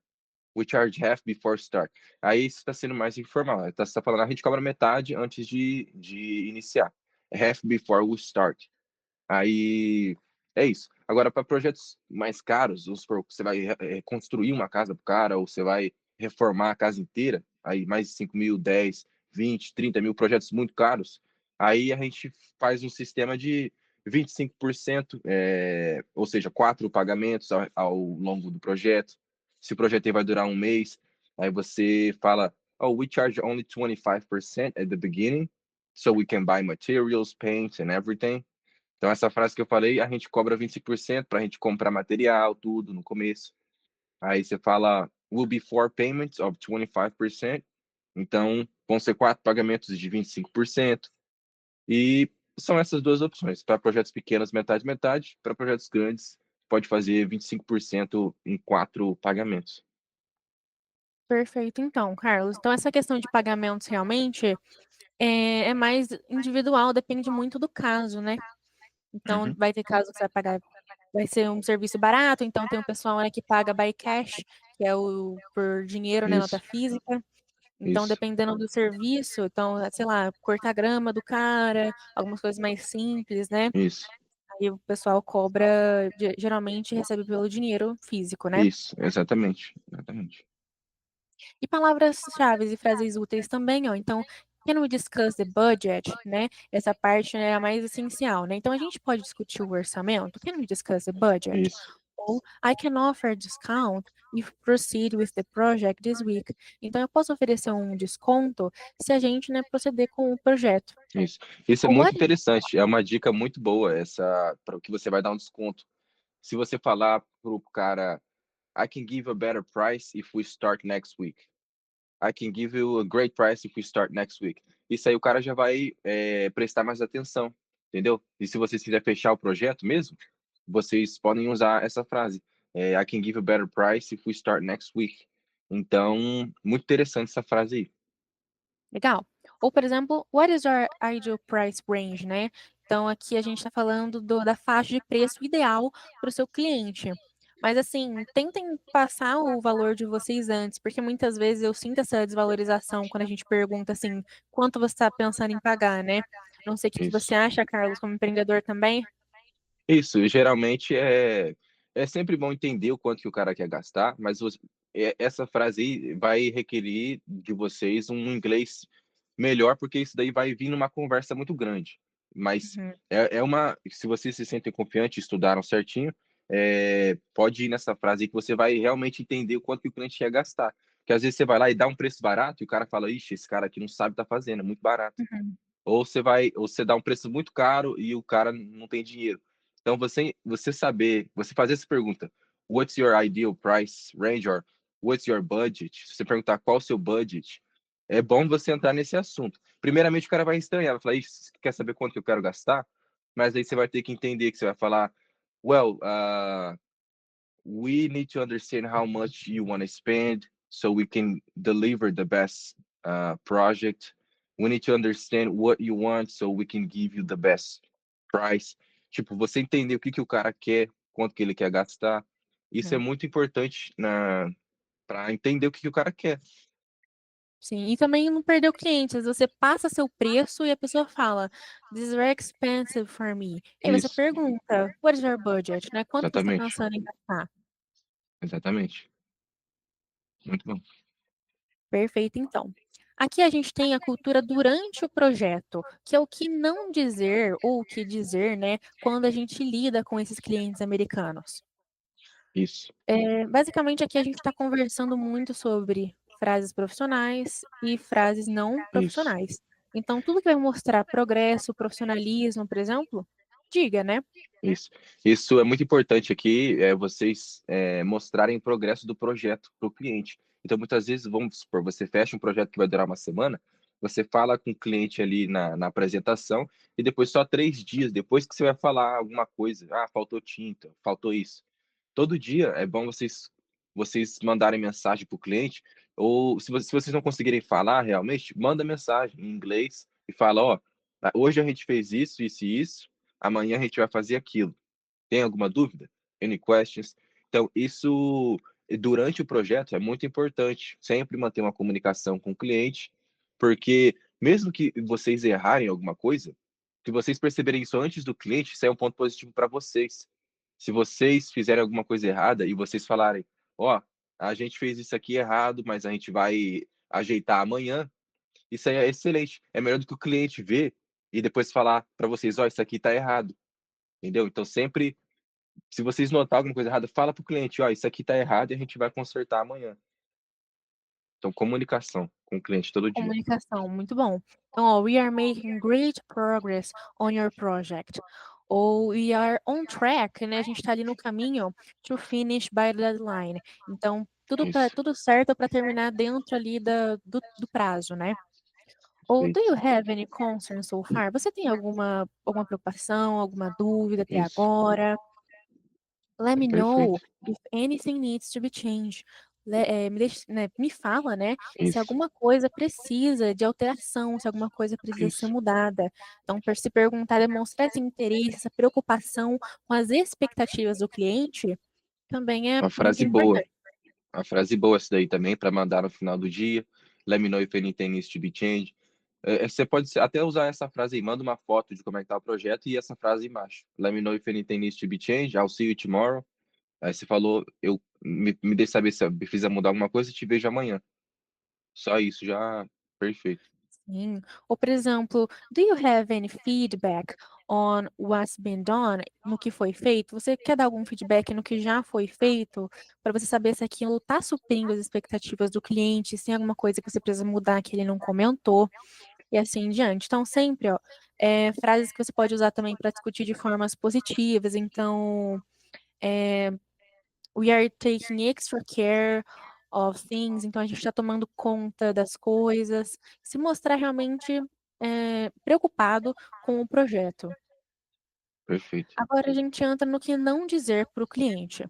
We charge half before start. Aí você está sendo mais informal. Você está falando, a gente cobra metade antes de iniciar. Half before we start. Aí é isso. Agora, para projetos mais caros, você vai construir uma casa para o cara, ou você vai reformar a casa inteira, aí mais de 5.000, 10, 20, 30 mil projetos muito caros, aí a gente faz um sistema de 25%, ou seja, 4 pagamentos ao longo do projeto. Se o projeto aí vai durar um mês, aí você fala, oh, we charge only 25% at the beginning, so we can buy materials, paint and everything. Então, essa frase que eu falei, a gente cobra 25% para a gente comprar material, tudo no começo. Aí você fala, will be 4 payments of 25%. Então, vão ser 4 pagamentos de 25%. E são essas duas opções. Para projetos pequenos, metade, metade. Para projetos grandes, pode fazer 25% em 4 pagamentos. Perfeito, então, Carlos. Então, essa questão de pagamentos realmente é mais individual, depende muito do caso, né? Então, Uhum. vai ter caso que você vai pagar, vai ser um serviço barato, então tem o pessoal, né, que paga by cash, que é o por dinheiro, né, nota Isso, física. Então, isso, dependendo do serviço, então, sei lá, cortar a grama do cara, algumas coisas mais simples, né? isso. Aí o pessoal cobra, geralmente recebe pelo dinheiro físico, né? Isso, exatamente, exatamente. E palavras-chave e frases úteis também, ó. Então, can we discuss the budget, né? Essa parte é a mais essencial, né? Então, a gente pode discutir o orçamento. Can we discuss the budget? Isso, Ou I can offer discount if proceed with the project this week. Então, eu posso oferecer um desconto se a gente, né, proceder com o projeto. isso. Isso é Ou muito what is... interessante, é uma dica muito boa essa, para que você vai dar um desconto. Se você falar pro cara, I can give a better price if we start next week. I can give you a great price if we start next week. Isso aí o cara já vai prestar mais atenção, entendeu? E se vocês quiserem fechar o projeto mesmo, vocês podem usar essa frase. I can give you a better price if we start next week. Então, muito interessante essa frase aí. Legal. Ou, por exemplo, what is your ideal price range, né? Então, aqui a gente está falando da faixa de preço ideal para o seu cliente. Mas, assim, tentem passar o valor de vocês antes, porque muitas vezes eu sinto essa desvalorização quando a gente pergunta, assim, quanto você está pensando em pagar, né? Não sei o que que Isso. você acha, Carlos, como empreendedor também. Isso, geralmente é sempre bom entender o quanto que o cara quer gastar, mas essa frase aí vai requerer de vocês um inglês melhor, porque isso daí vai vir numa conversa muito grande. Mas Uhum, se vocês se sentem confiantes, estudaram certinho, pode ir nessa frase aí que você vai realmente entender o quanto que o cliente quer gastar. Porque às vezes você vai lá e dá um preço barato e o cara fala, ixi, esse cara aqui não sabe o que tá fazendo, é muito barato. uhum, Ou você dá um preço muito caro e o cara não tem dinheiro. Então você fazer essa pergunta, what's your ideal price range or what's your budget? Se você perguntar qual o seu budget, é bom você entrar nesse assunto. Primeiramente o cara vai estranhar, vai falar, você quer saber quanto que eu quero gastar? Mas aí você vai ter que entender que você vai falar, well, we need to understand how much you want to spend so we can deliver the best project. We need to understand what you want so we can give you the best price. Tipo, você entender o que o cara quer, quanto que ele quer gastar. Isso é uhum. muito importante para entender o que o cara quer. Sim, e também não perder o cliente. Às vezes você passa seu preço e a pessoa fala, this is very expensive for me. E aí você Isso, pergunta, what is your budget, né? Quanto que você está exatamente, pensando em gastar? exatamente. Muito bom. Perfeito, então. Aqui a gente tem a cultura durante o projeto, que é o que não dizer ou o que dizer, né, quando a gente lida com esses clientes americanos. Isso, Basicamente, aqui a gente está conversando muito sobre frases profissionais e frases não isso. profissionais. Então, tudo que vai mostrar progresso, profissionalismo, por exemplo, diga, né? Isso. Isso é muito importante aqui, vocês mostrarem o progresso do projeto para o cliente. Então, muitas vezes, vamos supor, você fecha um projeto que vai durar uma semana, você fala com o cliente ali na apresentação, e depois, só 3 dias depois que você vai falar alguma coisa, faltou tinta, faltou isso. Todo dia é bom vocês mandarem mensagem para o cliente, ou se vocês não conseguirem falar realmente, manda mensagem em inglês e fala, ó, hoje a gente fez isso, isso e isso, amanhã a gente vai fazer aquilo. Tem alguma dúvida? Any questions? Então, isso durante o projeto é muito importante, sempre manter uma comunicação com o cliente, porque mesmo que vocês errarem alguma coisa, se vocês perceberem isso antes do cliente, isso é um ponto positivo para vocês. Se vocês fizerem alguma coisa errada e vocês falarem, ó, a gente fez isso aqui errado, mas a gente vai ajeitar amanhã, isso aí é excelente. É melhor do que o cliente ver e depois falar para vocês, ó, isso aqui está errado, entendeu? Então, sempre, se vocês notar alguma coisa errada, fala para o cliente, ó, isso aqui está errado e a gente vai consertar amanhã. Então, comunicação com o cliente todo dia. Comunicação, muito bom. Então, ó, we are making great progress on your project. Ou we are on track, né? A gente está ali no caminho to finish by the deadline. Então, Isso, tudo certo para terminar dentro ali do prazo, né? Ou do perfeito. you have any concerns so far? Você tem alguma preocupação, alguma dúvida até Isso, agora? Let é me know perfeito. if anything needs to be changed. Me fala, né, se Isso, alguma coisa precisa de alteração, se alguma coisa precisa ser isso. mudada. Então, se perguntar, demonstrar esse interesse, essa preocupação com as expectativas do cliente, também é Uma muito frase boa. importante. Uma frase boa essa daí também, para mandar no final do dia. Let me know if anything needs to be changed. Você pode até usar essa frase aí, manda uma foto de como é que tá o projeto e essa frase embaixo. Let me know if anything needs to be changed, I'll see you tomorrow. Aí você falou, me deixe saber se eu precisa mudar alguma coisa e te vejo amanhã. Só isso já, perfeito. Sim. Ou, por exemplo, do you have any feedback on what's been done? No que foi feito? Você quer dar algum feedback no que já foi feito? Para você saber se aquilo está suprindo as expectativas do cliente, se tem alguma coisa que você precisa mudar que ele não comentou, e assim em diante. Então, sempre, ó, frases que você pode usar também para discutir de formas positivas. Então, é, we are taking extra care of things, então a gente está tomando conta das coisas, se mostrar realmente preocupado com o projeto. Perfeito. Agora a gente entra no que não dizer para o cliente.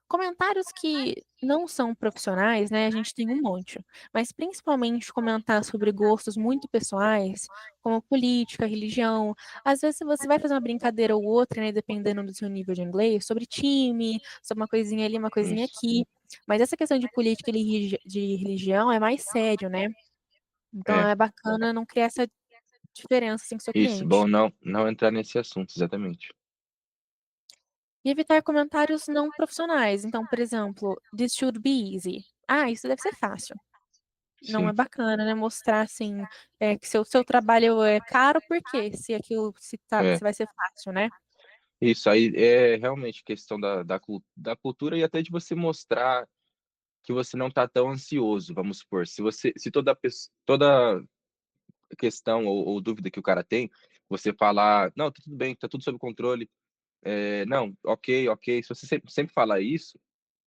Comentários que não são profissionais, né, a gente tem um monte, mas principalmente comentar sobre gostos muito pessoais, como política, religião. Às vezes você vai fazer uma brincadeira ou outra, né, dependendo do seu nível de inglês, sobre time, sobre uma coisinha ali, uma coisinha Isso. aqui. Mas essa questão de política e de religião é mais sério, né? Então É, é bacana não criar essa diferença assim, com o seu isso. Bom cliente. não entrar nesse assunto, exatamente. E evitar comentários não profissionais. Então, por exemplo, this should be easy. Ah, isso deve ser fácil. Não é Sim. bacana, né, mostrar assim, que seu trabalho é caro, por quê? Se aquilo É. se vai ser fácil, né? Isso aí é realmente questão da cultura e até de você mostrar que você não está tão ansioso, vamos supor. Se toda questão ou dúvida que o cara tem, você falar, não, tá tudo bem, tá tudo sob controle. Não, ok, ok. Se você sempre falar isso,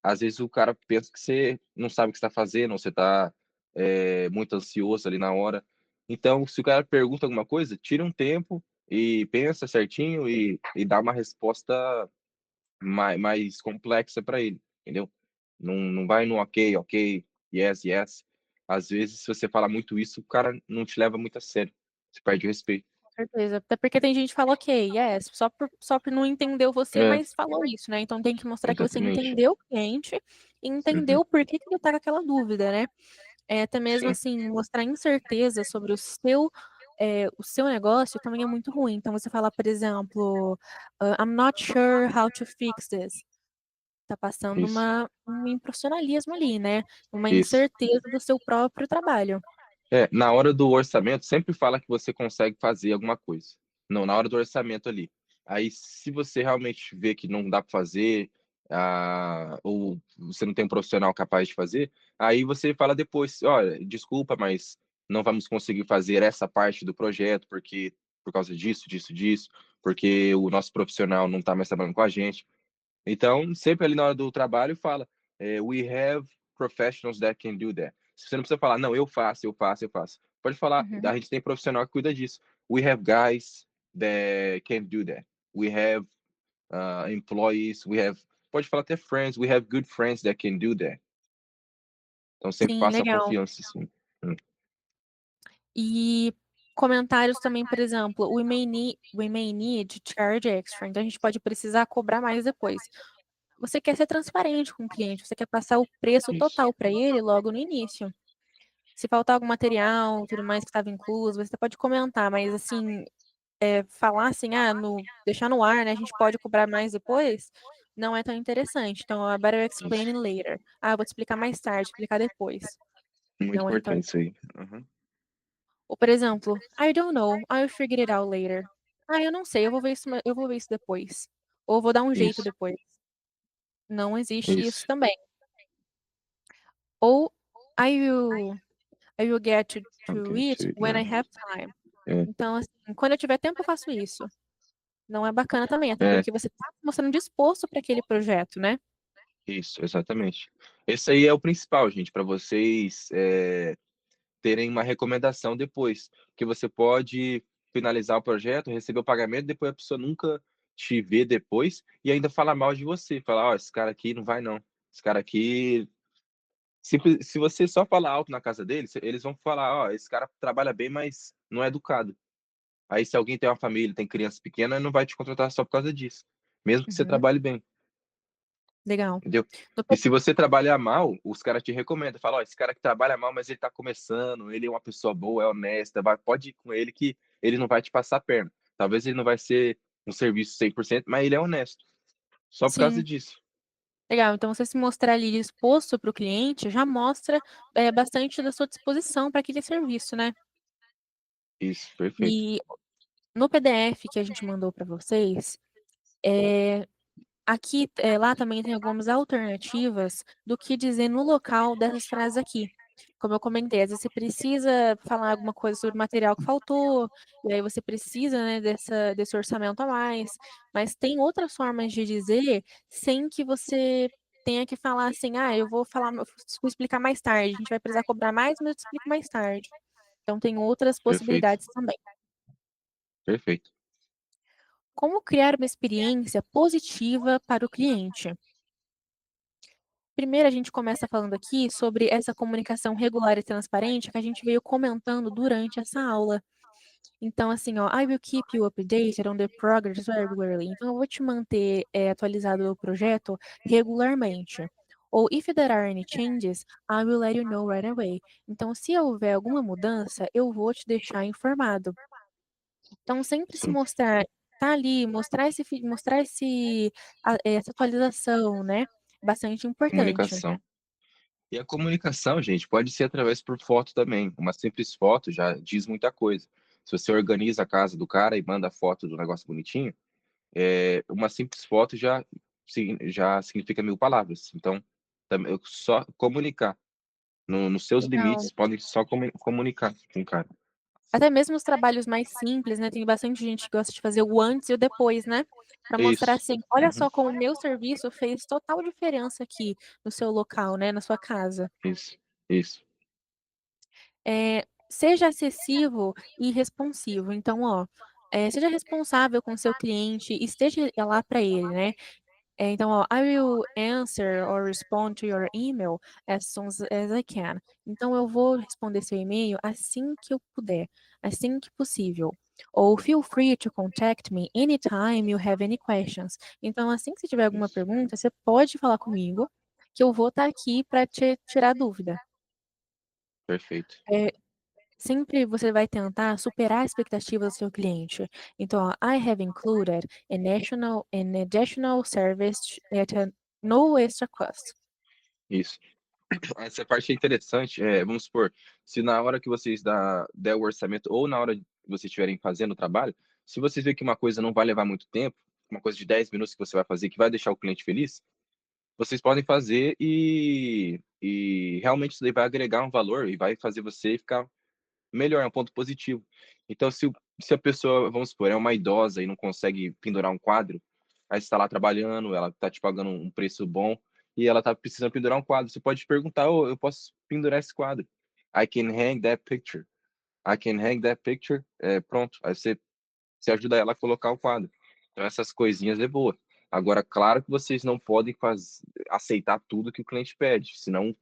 às vezes o cara pensa que você não sabe o que está fazendo, ou você está muito ansioso ali na hora. Então, se o cara pergunta alguma coisa, tira um tempo e pensa certinho e dá uma resposta mais complexa para ele, entendeu? Não vai no ok, ok, yes, yes. Às vezes, se você falar muito isso, o cara não te leva muito a sério. Você perde o respeito. Com certeza. Até porque tem gente que fala, ok, yes, só por não entendeu você, É, mas falou isso, né? Então tem que mostrar que você exatamente. entendeu o cliente e Uhum. entendeu por que que ele tá com aquela dúvida, né? Até mesmo Sim, assim, mostrar incerteza sobre o seu negócio também é muito ruim. Então você fala, por exemplo, I'm not sure how to fix this. Tá passando isso, um improfissionalismo ali, né? Uma isso. incerteza do seu próprio trabalho. Na hora do orçamento, sempre fala que você consegue fazer alguma coisa. Não, na hora do orçamento ali. Aí, se você realmente vê que não dá para fazer, ou você não tem um profissional capaz de fazer, aí você fala depois, olha, desculpa, mas não vamos conseguir fazer essa parte do projeto porque por causa disso, disso, disso, porque o nosso profissional não está mais trabalhando com a gente. Então, sempre ali na hora do trabalho, fala, we have professionals that can do that. Você não precisa falar, não, eu faço, eu faço, eu faço. Pode falar, Uhum. a gente tem profissional que cuida disso. We have guys that can do that. We have employees, we have, pode falar até friends, we have good friends that can do that. Então, sempre Sim, passa a legal. confiança, assim. Hum. E comentários também, por exemplo, we may need to charge extra. Então a gente pode precisar cobrar mais depois. Você quer ser transparente com o cliente, você quer passar o preço Isso, total para ele logo no início. Se faltar algum material, tudo mais que estava incluso, você pode comentar, mas assim, falar assim, deixar no ar, né? A gente pode cobrar mais depois, não é tão interessante. Então, I better explain isso. it later. Ah, vou te explicar mais tarde, explicar depois. Muito Não é tão. importante isso aí. Uhum. Ou, por exemplo, I don't know, I'll figure it out later. Ah, eu não sei, eu vou ver isso depois. Ou vou dar um jeito Isso, depois. Não existe isso isso. também. Ou I will get to Okay, it so, when I have time. é, Então, assim, quando eu tiver tempo, eu faço isso. Não é bacana também, até é, porque você está se mostrando disposto para aquele projeto, né? isso, exatamente. Esse aí é o principal, gente, para vocês terem uma recomendação depois, que você pode finalizar o projeto, receber o pagamento, depois a pessoa nunca te vê depois e ainda fala mal de você, falar, ó, esse cara aqui não vai não, esse cara aqui, se você só falar alto na casa deles, eles vão falar, ó, esse cara trabalha bem, mas não é educado. Aí se alguém tem uma família, tem criança pequena, não vai te contratar só por causa disso, mesmo que você Uhum. trabalhe bem. legal. entendeu? No E P se você trabalhar mal, os caras te recomendam, fala: "Ó, esse cara que trabalha mal, mas ele tá começando, ele é uma pessoa boa, é honesta, vai pode ir com ele que ele não vai te passar a perna". Talvez ele não vai ser um serviço 100%, mas ele é honesto, só por causa sim, disso. legal. Então você se mostrar ali disposto para o cliente já mostra, bastante da sua disposição para aquele serviço, né. Isso, perfeito, E no PDF que a gente mandou para vocês, eh aqui, lá também tem algumas alternativas do que dizer no local dessas frases aqui. Como eu comentei, às vezes você precisa falar alguma coisa sobre o material que faltou, e aí você precisa, né, desse orçamento a mais, mas tem outras formas de dizer sem que você tenha que falar assim: "Ah, eu vou explicar mais tarde, a gente vai precisar cobrar mais, mas eu te explico mais tarde". Então tem outras perfeito, possibilidades também. perfeito. Como criar uma experiência positiva para o cliente? Primeiro, a gente começa falando aqui sobre essa comunicação regular e transparente que a gente veio comentando durante essa aula. Então, assim, ó, I will keep you updated on the progress regularly. Então, eu vou te manter atualizado do projeto regularmente. Ou, if there are any changes, I will let you know right away. Então, se houver alguma mudança, eu vou te deixar informado. Então, sempre se Sim, mostrar, tá ali, mostrar essa atualização, né? Bastante importante. comunicação. E a comunicação, gente, pode ser através por foto também. Uma simples foto já diz muita coisa. Se você organiza a casa do cara e manda foto do negócio bonitinho, uma simples foto já significa 1000 palavras. Então, só comunicar. Nos seus Legal. limites, podem só comunicar com o cara. Até mesmo os trabalhos mais simples, né, tem bastante gente que gosta de fazer o antes e o depois, né, pra mostrar Isso. assim: "Olha Uhum. só como o meu serviço fez total diferença aqui no seu local, né, na sua casa". Isso. Isso. Seja acessível e responsivo. Então, ó, seja responsável com o seu cliente, esteja lá para ele, né. Então, ó, I will answer or respond to your email as soon as I can. Então, eu vou responder seu e-mail assim que eu puder, assim que possível. Ou feel free to contact me anytime you have any questions. Então, assim que você tiver alguma Isso. pergunta, você pode falar comigo, que eu vou estar aqui para te tirar dúvida. Perfeito. Eh, Sempre você vai tentar superar a expectativa do seu cliente. Então, ó, I have included an additional service at no extra cost. Isso. Essa parte é interessante, vamos supor, se na hora que vocês der o orçamento ou na hora que vocês estiverem fazendo o trabalho, se vocês verem que uma coisa não vai levar muito tempo, uma coisa de 10 minutos que você vai fazer que vai deixar o cliente feliz, vocês podem fazer e realmente isso daí vai agregar um valor e vai fazer você ficar melhor, é um ponto positivo. Então, se a pessoa, vamos supor, é uma idosa e não consegue pendurar um quadro, aí você está lá trabalhando, ela está te pagando um preço bom e ela está precisando pendurar um quadro. Você pode perguntar: "Ô, eu posso pendurar esse quadro? I can hang that picture. I can hang that picture". Pronto, aí você ajuda ela a colocar o quadro. Então, essas coisinhas é boa. Agora, claro que vocês não podem aceitar tudo que o cliente pede, senão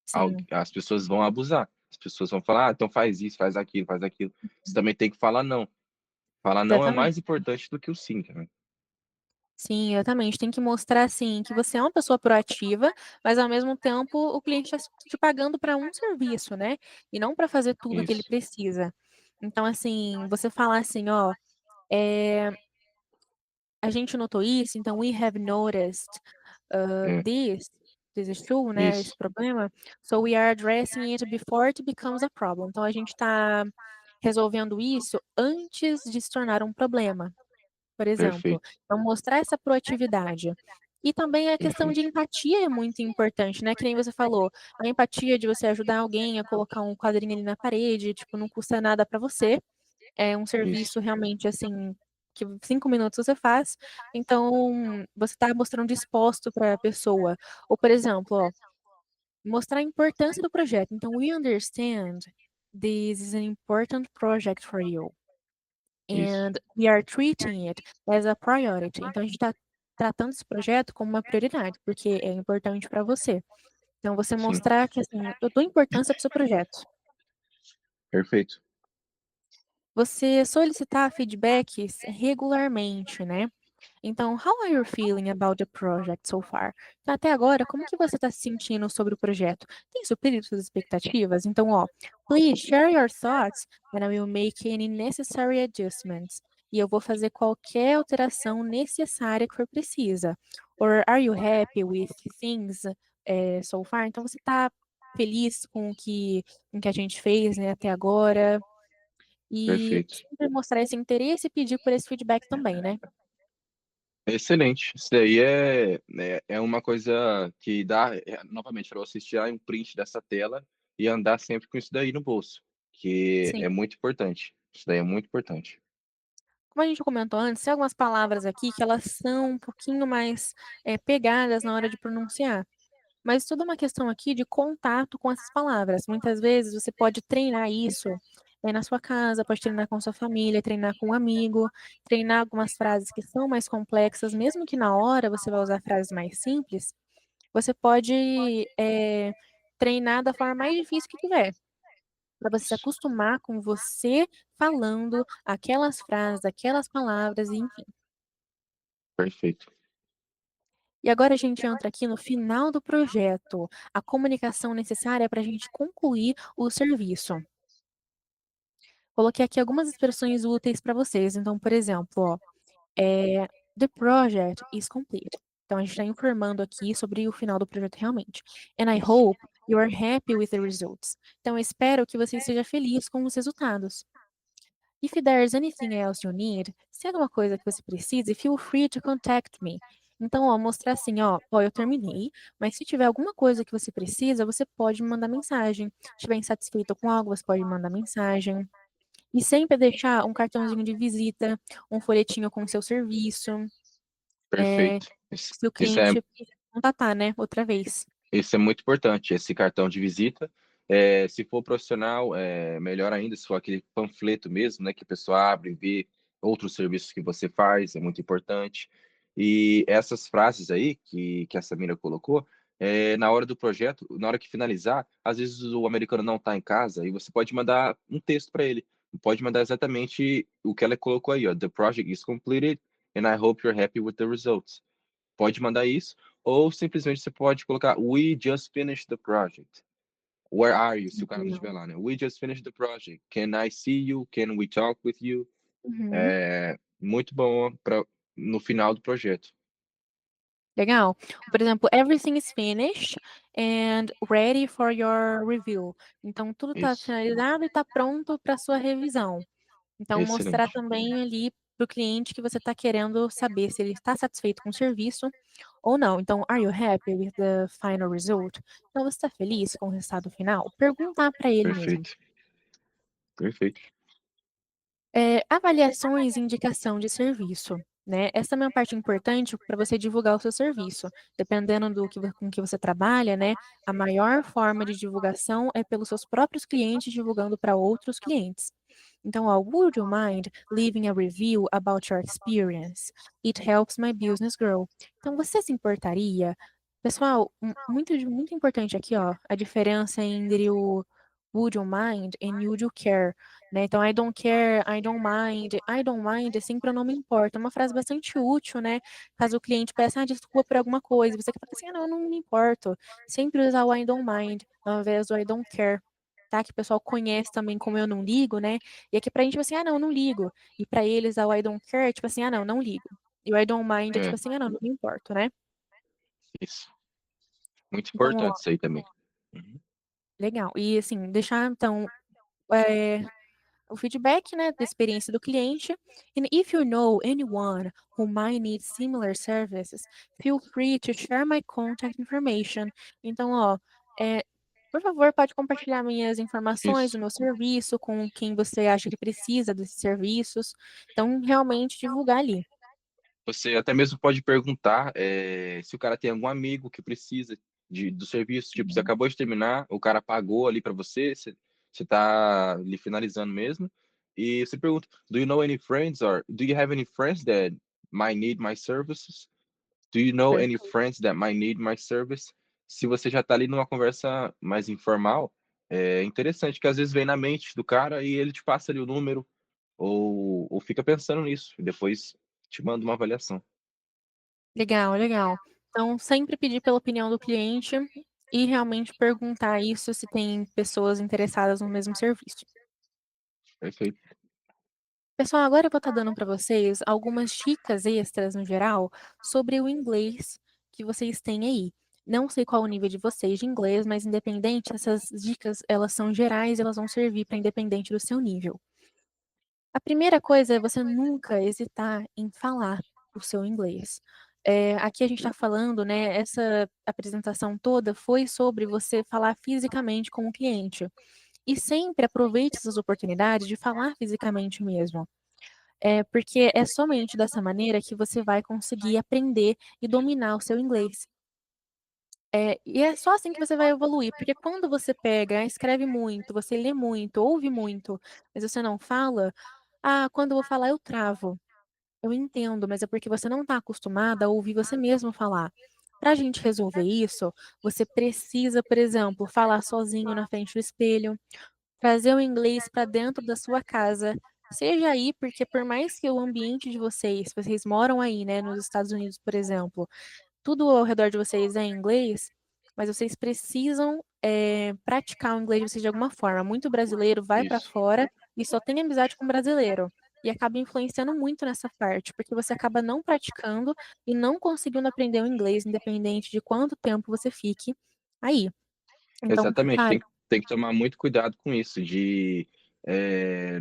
Sim, as pessoas vão abusar. As pessoas vão falar: "Ah, então faz isso, faz aquilo, faz aquilo". Você também tem que falar não. Falar não é o exatamente. mais importante do que o sim, também. Sim, exatamente. Tem que mostrar, assim, que você é uma pessoa proativa, mas ao mesmo tempo o cliente está te pagando para um serviço, né, e não para fazer tudo que ele Isso. precisa. Então, assim, você falar assim: "Ó, eh, a gente notou isso, então we have noticed, É, this issue, né, esse isso. problema, so we are addressing it before it becomes a problem". Então a gente está resolvendo isso antes de se tornar um problema, por exemplo. Perfeito, Então mostrar essa proatividade. E também a questão de perfeito. empatia é muito importante, né, que nem você falou, a empatia de você ajudar alguém a colocar um quadrinho ali na parede, tipo, não custa nada para você, é um Isso. serviço realmente, assim, que 5 minutos você faz, então você está mostrando disposto para a pessoa. Ou, por exemplo, ó, mostrar a importância do projeto. Então: "We understand this is an important project for you, Isso. and we are treating it as a priority". Então a gente está tratando esse projeto como uma prioridade, porque é importante para você. Então você Sim. mostrar que, assim, eu dou importância para o seu projeto. Perfeito. Você solicitar feedbacks regularmente, né. Então, how are you feeling about the project so far? Então, até agora, como que você está se sentindo sobre o projeto? Tem suprido suas expectativas? Então, ó, please share your thoughts and I will make any necessary adjustments. E eu vou fazer qualquer alteração necessária que for precisa. Or are you happy with things so far? Então, você está feliz com o que a gente fez, né, até agora? E Perfeito. sempre mostrar esse interesse e pedir por esse feedback também, né? Excelente. Isso daí é uma coisa que dá, novamente, para você tirar um print dessa tela e andar sempre com isso daí no bolso, que Sim. é muito importante. Isso daí é muito importante. Como a gente comentou antes, tem algumas palavras aqui que elas são um pouquinho mais pegadas na hora de pronunciar. Mas tudo é uma questão aqui de contato com essas palavras. Muitas vezes você pode treinar isso na sua casa, pode treinar com sua família, treinar com um amigo, treinar algumas frases que são mais complexas, mesmo que na hora você vai usar frases mais simples, você pode treinar da forma mais difícil que tiver. Para você se Isso. acostumar com você falando aquelas frases, aquelas palavras, enfim. Perfeito. E agora a gente entra aqui no final do projeto, a comunicação necessária para a gente concluir o serviço. Coloquei aqui algumas expressões úteis para vocês. Então, por exemplo, ó, the project is complete. Então, a gente está informando aqui sobre o final do projeto realmente. And I Isso. hope you are happy with the results. Então, eu espero que você esteja feliz com os resultados. If there's anything else you need, se há alguma coisa que você precise, feel free to contact me. Então, ó, mostrar assim, ó, eu terminei, mas se tiver alguma coisa que você precisa, você pode me mandar mensagem. Se estiver insatisfeito com algo, você pode me mandar mensagem. E sempre deixar um cartãozinho de visita, um folhetinho com o seu serviço, é, Perfeito. Isso, se o isso é cliente contatar, né, outra vez. Isso é muito importante, esse cartão de visita. Se for profissional, melhor ainda, se for aquele panfleto mesmo, né, que a pessoa abre e vê outros serviços que você faz, é muito importante. E essas frases aí que a Samira colocou, na hora do projeto, na hora que finalizar, às vezes o americano não está em casa e você pode mandar um texto para ele. Pode mandar exatamente o que ela colocou aí, ó. The project is completed and I hope you're happy with the results. Pode mandar isso, ou simplesmente você pode colocar We just finished the project. Where are you? Se o cara não estiver Legal. lá, né? We just finished the project. Can I see you? Can we talk with you? Uhum. É muito bom para no final do projeto. Legal. Por exemplo, everything is finished and ready for your review. Então, tudo está Isso. finalizado e está pronto para sua revisão. Então, mostrar Excelente. também ali para o cliente que você está querendo saber se ele está satisfeito com o serviço ou não. Então, are you happy with the final result? Então, você está feliz com o resultado final? Perguntar para ele mesmo. Perfeito. Perfeito. Avaliações e indicação de serviço, né? Essa também é uma parte importante para você divulgar o seu serviço. Dependendo com que você trabalha, né? A maior forma de divulgação é pelos seus próprios clientes divulgando para outros clientes. Então, ó, would you mind leaving a review about your experience? It helps my business grow. Então, você se importaria? Pessoal, muito importante aqui, ó, a diferença entre o would you mind e would you care, né? Então, I don't care, I don't mind é sempre eu não me importo. É uma frase bastante útil, né? Caso o cliente peça, desculpa por alguma coisa, você que fala assim, não, eu não me importo. Sempre usar o I don't mind ao invés do I don't care. Tá? Que o pessoal conhece também como eu não ligo, né? E aqui pra gente, tipo assim, não, eu não ligo. E pra eles, o I don't care, tipo assim, não, não ligo. E o I don't mind é tipo É, assim, não, não me importo, né? isso. Muito Então, ó, importante isso aí também. Uhum. legal. E assim, deixar então é, o feedback, né, da experiência do cliente. And if you know anyone who might need similar services, feel free to share my contact information. Então, ó, é, por favor, pode compartilhar minhas informações, Isso. o meu serviço, com quem você acha que precisa desses serviços. Então, realmente divulgar ali. Você até mesmo pode perguntar, se o cara tem algum amigo que precisa do serviço, tipo, você Uhum. acabou de terminar, o cara pagou ali para você, você tá ali finalizando mesmo, e você pergunta, do you know any friends or do you have any friends that might need my services? Do you know any Perfeito. friends that might need my service? Se você já tá ali numa conversa mais informal, é interessante que às vezes vem na mente do cara e ele te passa ali o número ou fica pensando nisso, e depois te manda uma avaliação. Legal, legal. Então, sempre pedir pela opinião do cliente e realmente perguntar isso se tem pessoas interessadas no mesmo serviço. Perfeito. Pessoal, agora eu vou estar dando para vocês algumas dicas extras no geral sobre o inglês que vocês têm aí. Não sei qual o nível de vocês de inglês, mas independente, essas dicas, elas são gerais, elas vão servir para independente do seu nível. A primeira coisa é você nunca hesitar em falar o seu inglês. Aqui a gente está falando, né, essa apresentação toda foi sobre você falar fisicamente com o cliente. E sempre aproveite essas oportunidades de falar fisicamente mesmo. Porque é somente dessa maneira que você vai conseguir aprender e dominar o seu inglês. E é só assim que você vai evoluir, porque quando você pega, escreve muito, você lê muito, ouve muito, mas você não fala, ah, quando eu vou falar eu travo. Eu entendo, mas é porque você não está acostumada a ouvir você mesmo falar. Para a gente resolver isso, você precisa, por exemplo, falar sozinho na frente do espelho, trazer o inglês para dentro da sua casa. Seja aí, porque por mais que o ambiente de vocês moram aí, né, nos Estados Unidos, por exemplo, tudo ao redor de vocês é em inglês, mas vocês precisam, praticar o inglês de vocês de alguma forma. Muito brasileiro vai para Isso. fora e só tem amizade com brasileiro. E acaba influenciando muito nessa parte, porque você acaba não praticando e não conseguindo aprender o inglês, independente de quanto tempo você fique aí. Então, Exatamente, cara. tem que tomar muito cuidado com isso, de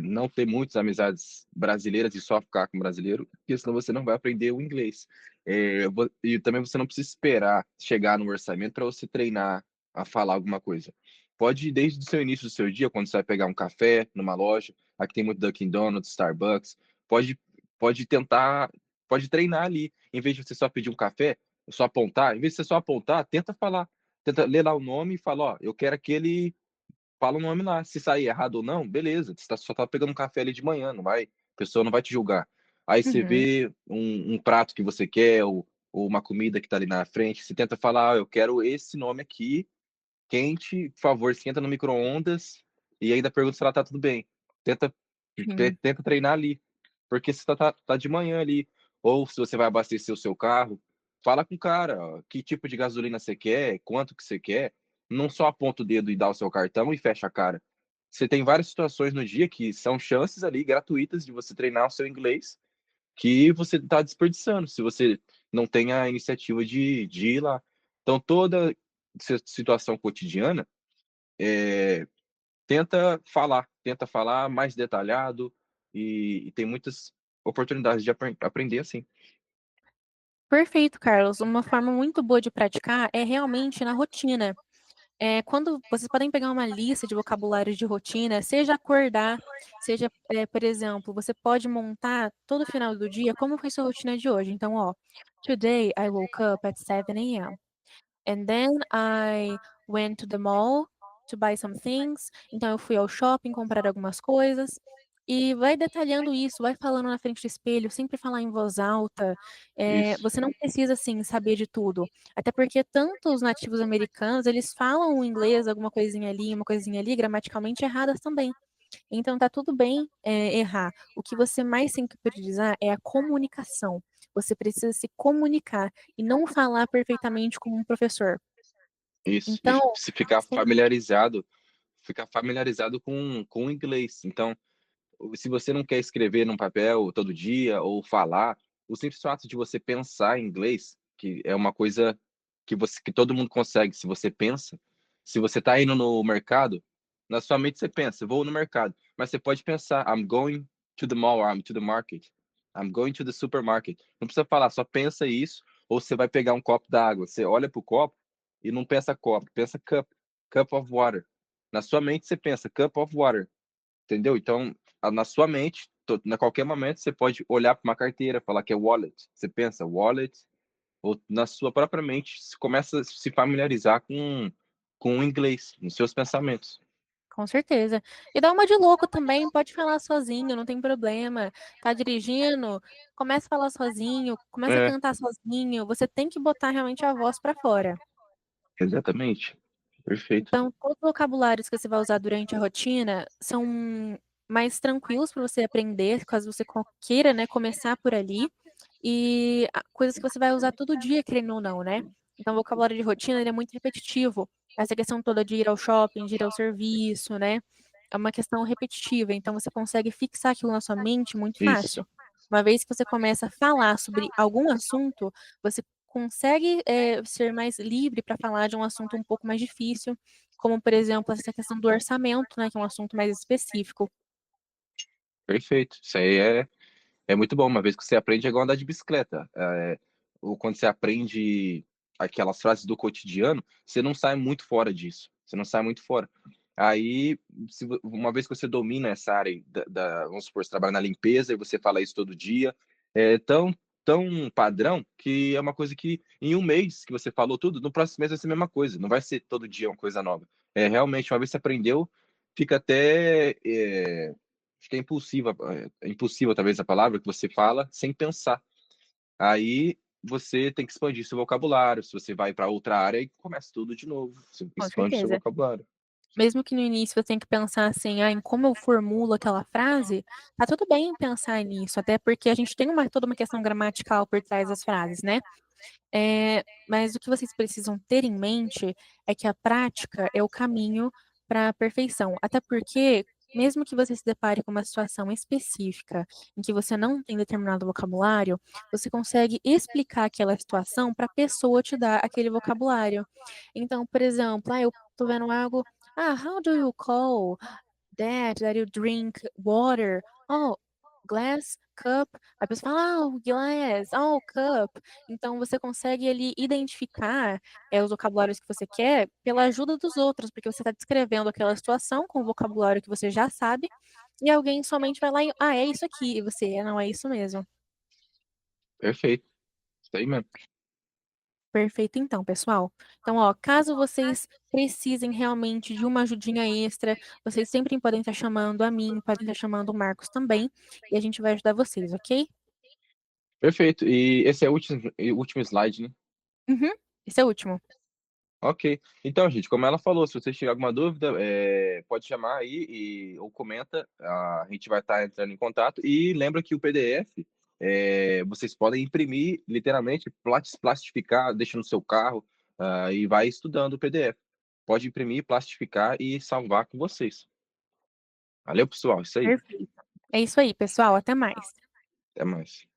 não ter muitas amizades brasileiras e só ficar com brasileiro, porque senão você não vai aprender o inglês. E também você não precisa esperar chegar no orçamento para você treinar a falar alguma coisa. Pode ir desde o seu início do seu dia, quando você vai pegar um café numa loja, aqui tem muito Dunkin' Donuts, Starbucks, pode, pode tentar, pode treinar ali. Em vez de você só pedir um café, só apontar, em vez de você só apontar, tenta falar. Tenta ler lá o nome e fala, ó, eu quero aquele. Fala o nome lá. Se sair errado ou não, beleza. Você só tá pegando um café ali de manhã, não vai. A pessoa não vai te julgar. Aí você Uhum, vê um prato que você quer, ou uma comida que tá ali na frente, você tenta falar, ah, eu quero esse nome aqui, quente, por favor, esquenta no micro-ondas, e ainda pergunta se ela tá tudo bem. Tenta, sim. tenta treinar ali, porque você tá de manhã ali. Ou se você vai abastecer o seu carro, fala com o cara, ó, que tipo de gasolina você quer, quanto que você quer. Não só aponta o dedo e dá o seu cartão e fecha a cara. Você tem várias situações no dia que são chances ali gratuitas de você treinar o seu inglês que você está desperdiçando se você não tem a iniciativa de ir lá. Então, toda situação cotidiana, é, tenta falar mais detalhado e tem muitas oportunidades de aprender assim. Perfeito, Carlos. Uma forma muito boa de praticar é realmente na rotina. Quando vocês podem pegar uma lista de vocabulários de rotina, seja acordar, seja, por exemplo, você pode montar todo final do dia como foi sua rotina de hoje. Então, ó, today I woke up at 7 a.m. And then I went to the mall to buy some things. Então eu fui ao shopping comprar algumas coisas. E vai detalhando isso, vai falando na frente do espelho, sempre falar em voz alta. Isso, Você não precisa, assim, saber de tudo. Até porque tanto os nativos americanos, eles falam o inglês, alguma coisinha ali, uma coisinha ali, gramaticalmente erradas também. Então tá tudo bem, errar. O que você mais tem que priorizar é a comunicação. Você precisa se comunicar e não falar perfeitamente como um professor. isso. E Então, se ficar familiarizado com o inglês. Então, se você não quer escrever num papel todo dia ou falar, o simples fato de você pensar em inglês, que é uma coisa que todo mundo consegue, se você pensa, se você está indo no mercado, na sua mente você pensa, vou no mercado, mas você pode pensar, I'm going to the mall, I'm to the market, I'm going to the supermarket. Não precisa falar, só pensa isso, ou você vai pegar um copo d'água, você olha pro copo e não pensa copo, pensa cup of water. Na sua mente você pensa cup of water, entendeu? Então, na sua mente, na qualquer momento, você pode olhar para uma carteira, falar que é wallet. Você pensa wallet, ou na sua própria mente, você começa a se familiarizar com o inglês, nos seus pensamentos. com certeza. E dá uma de louco também, pode falar sozinho, não tem problema. Tá dirigindo, começa a falar sozinho, começa a É, cantar sozinho. Você tem que botar realmente a voz para fora. exatamente. Perfeito. Então, todos os vocabulários que você vai usar durante a rotina são mais tranquilos para você aprender, caso você queira, né, começar por ali. e coisas que você vai usar todo dia, querendo ou não, né. Então o vocabulário de rotina, ele é muito repetitivo. Essa questão toda de ir ao shopping, de ir ao serviço, né, é uma questão repetitiva, então você consegue fixar aquilo na sua mente muito Isso. fácil. Uma vez que você começa a falar sobre algum assunto, você consegue, ser mais livre para falar de um assunto um pouco mais difícil, como, por exemplo, essa questão do orçamento, né, que é um assunto mais específico. Perfeito. Isso aí é muito bom, uma vez que você aprende é igual andar de bicicleta, ou quando você aprende aquelas frases do cotidiano, você não sai muito fora disso, você não sai muito fora. Aí, se vo uma vez que você domina essa área vamos supor, você trabalha na limpeza e você fala isso todo dia, é tão padrão que é uma coisa que em um mês que você falou tudo, no próximo mês vai ser a mesma coisa, não vai ser todo dia uma coisa nova. É, realmente, uma vez que você aprendeu, fica até, acho que é impossível talvez a palavra, que você fala sem pensar. Aí você tem que expandir seu vocabulário, se você vai para outra área e começa tudo de novo, você Com expande seu certeza. vocabulário. Mesmo que no início você tenha que pensar assim: "Ah, em como eu formulo aquela frase", tá tudo bem pensar nisso, até porque a gente tem toda uma questão gramatical por trás das frases, né. Mas o que vocês precisam ter em mente é que a prática é o caminho para a perfeição. Até porque, mesmo que você se depare com uma situação específica em que você não tem determinado vocabulário, você consegue explicar aquela situação para a pessoa te dar aquele vocabulário. Então, por exemplo, eu tô vendo algo: "Ah, how do you call that you drink water? Oh, glass, cup." A pessoa fala: "Oh, glass, oh, cup." Então você consegue ali identificar, os vocabulários que você quer pela ajuda dos outros, porque você está descrevendo aquela situação com o vocabulário que você já sabe, e alguém somente vai lá e: "Ah, é isso aqui." E você: "Não, é isso mesmo." Perfeito, isso aí mesmo. Perfeito então, pessoal. Então, ó, caso vocês precisem realmente de uma ajudinha extra, vocês sempre podem estar chamando a mim, podem estar chamando o Marcos também, e a gente vai ajudar vocês, ok? Perfeito, e esse é o último slide, né? Uhum. Esse é o último. Ok. Então, gente, como ela falou, se você tiver alguma dúvida, pode chamar aí ou comenta, a gente vai estar entrando em contato. E lembra que o PDF, vocês podem imprimir, literalmente, plastificar, deixa no seu carro, e vai estudando o PDF. Pode imprimir, plastificar e salvar com vocês. Valeu, pessoal, isso aí. Perfeito. É isso aí, pessoal, até mais. Até mais.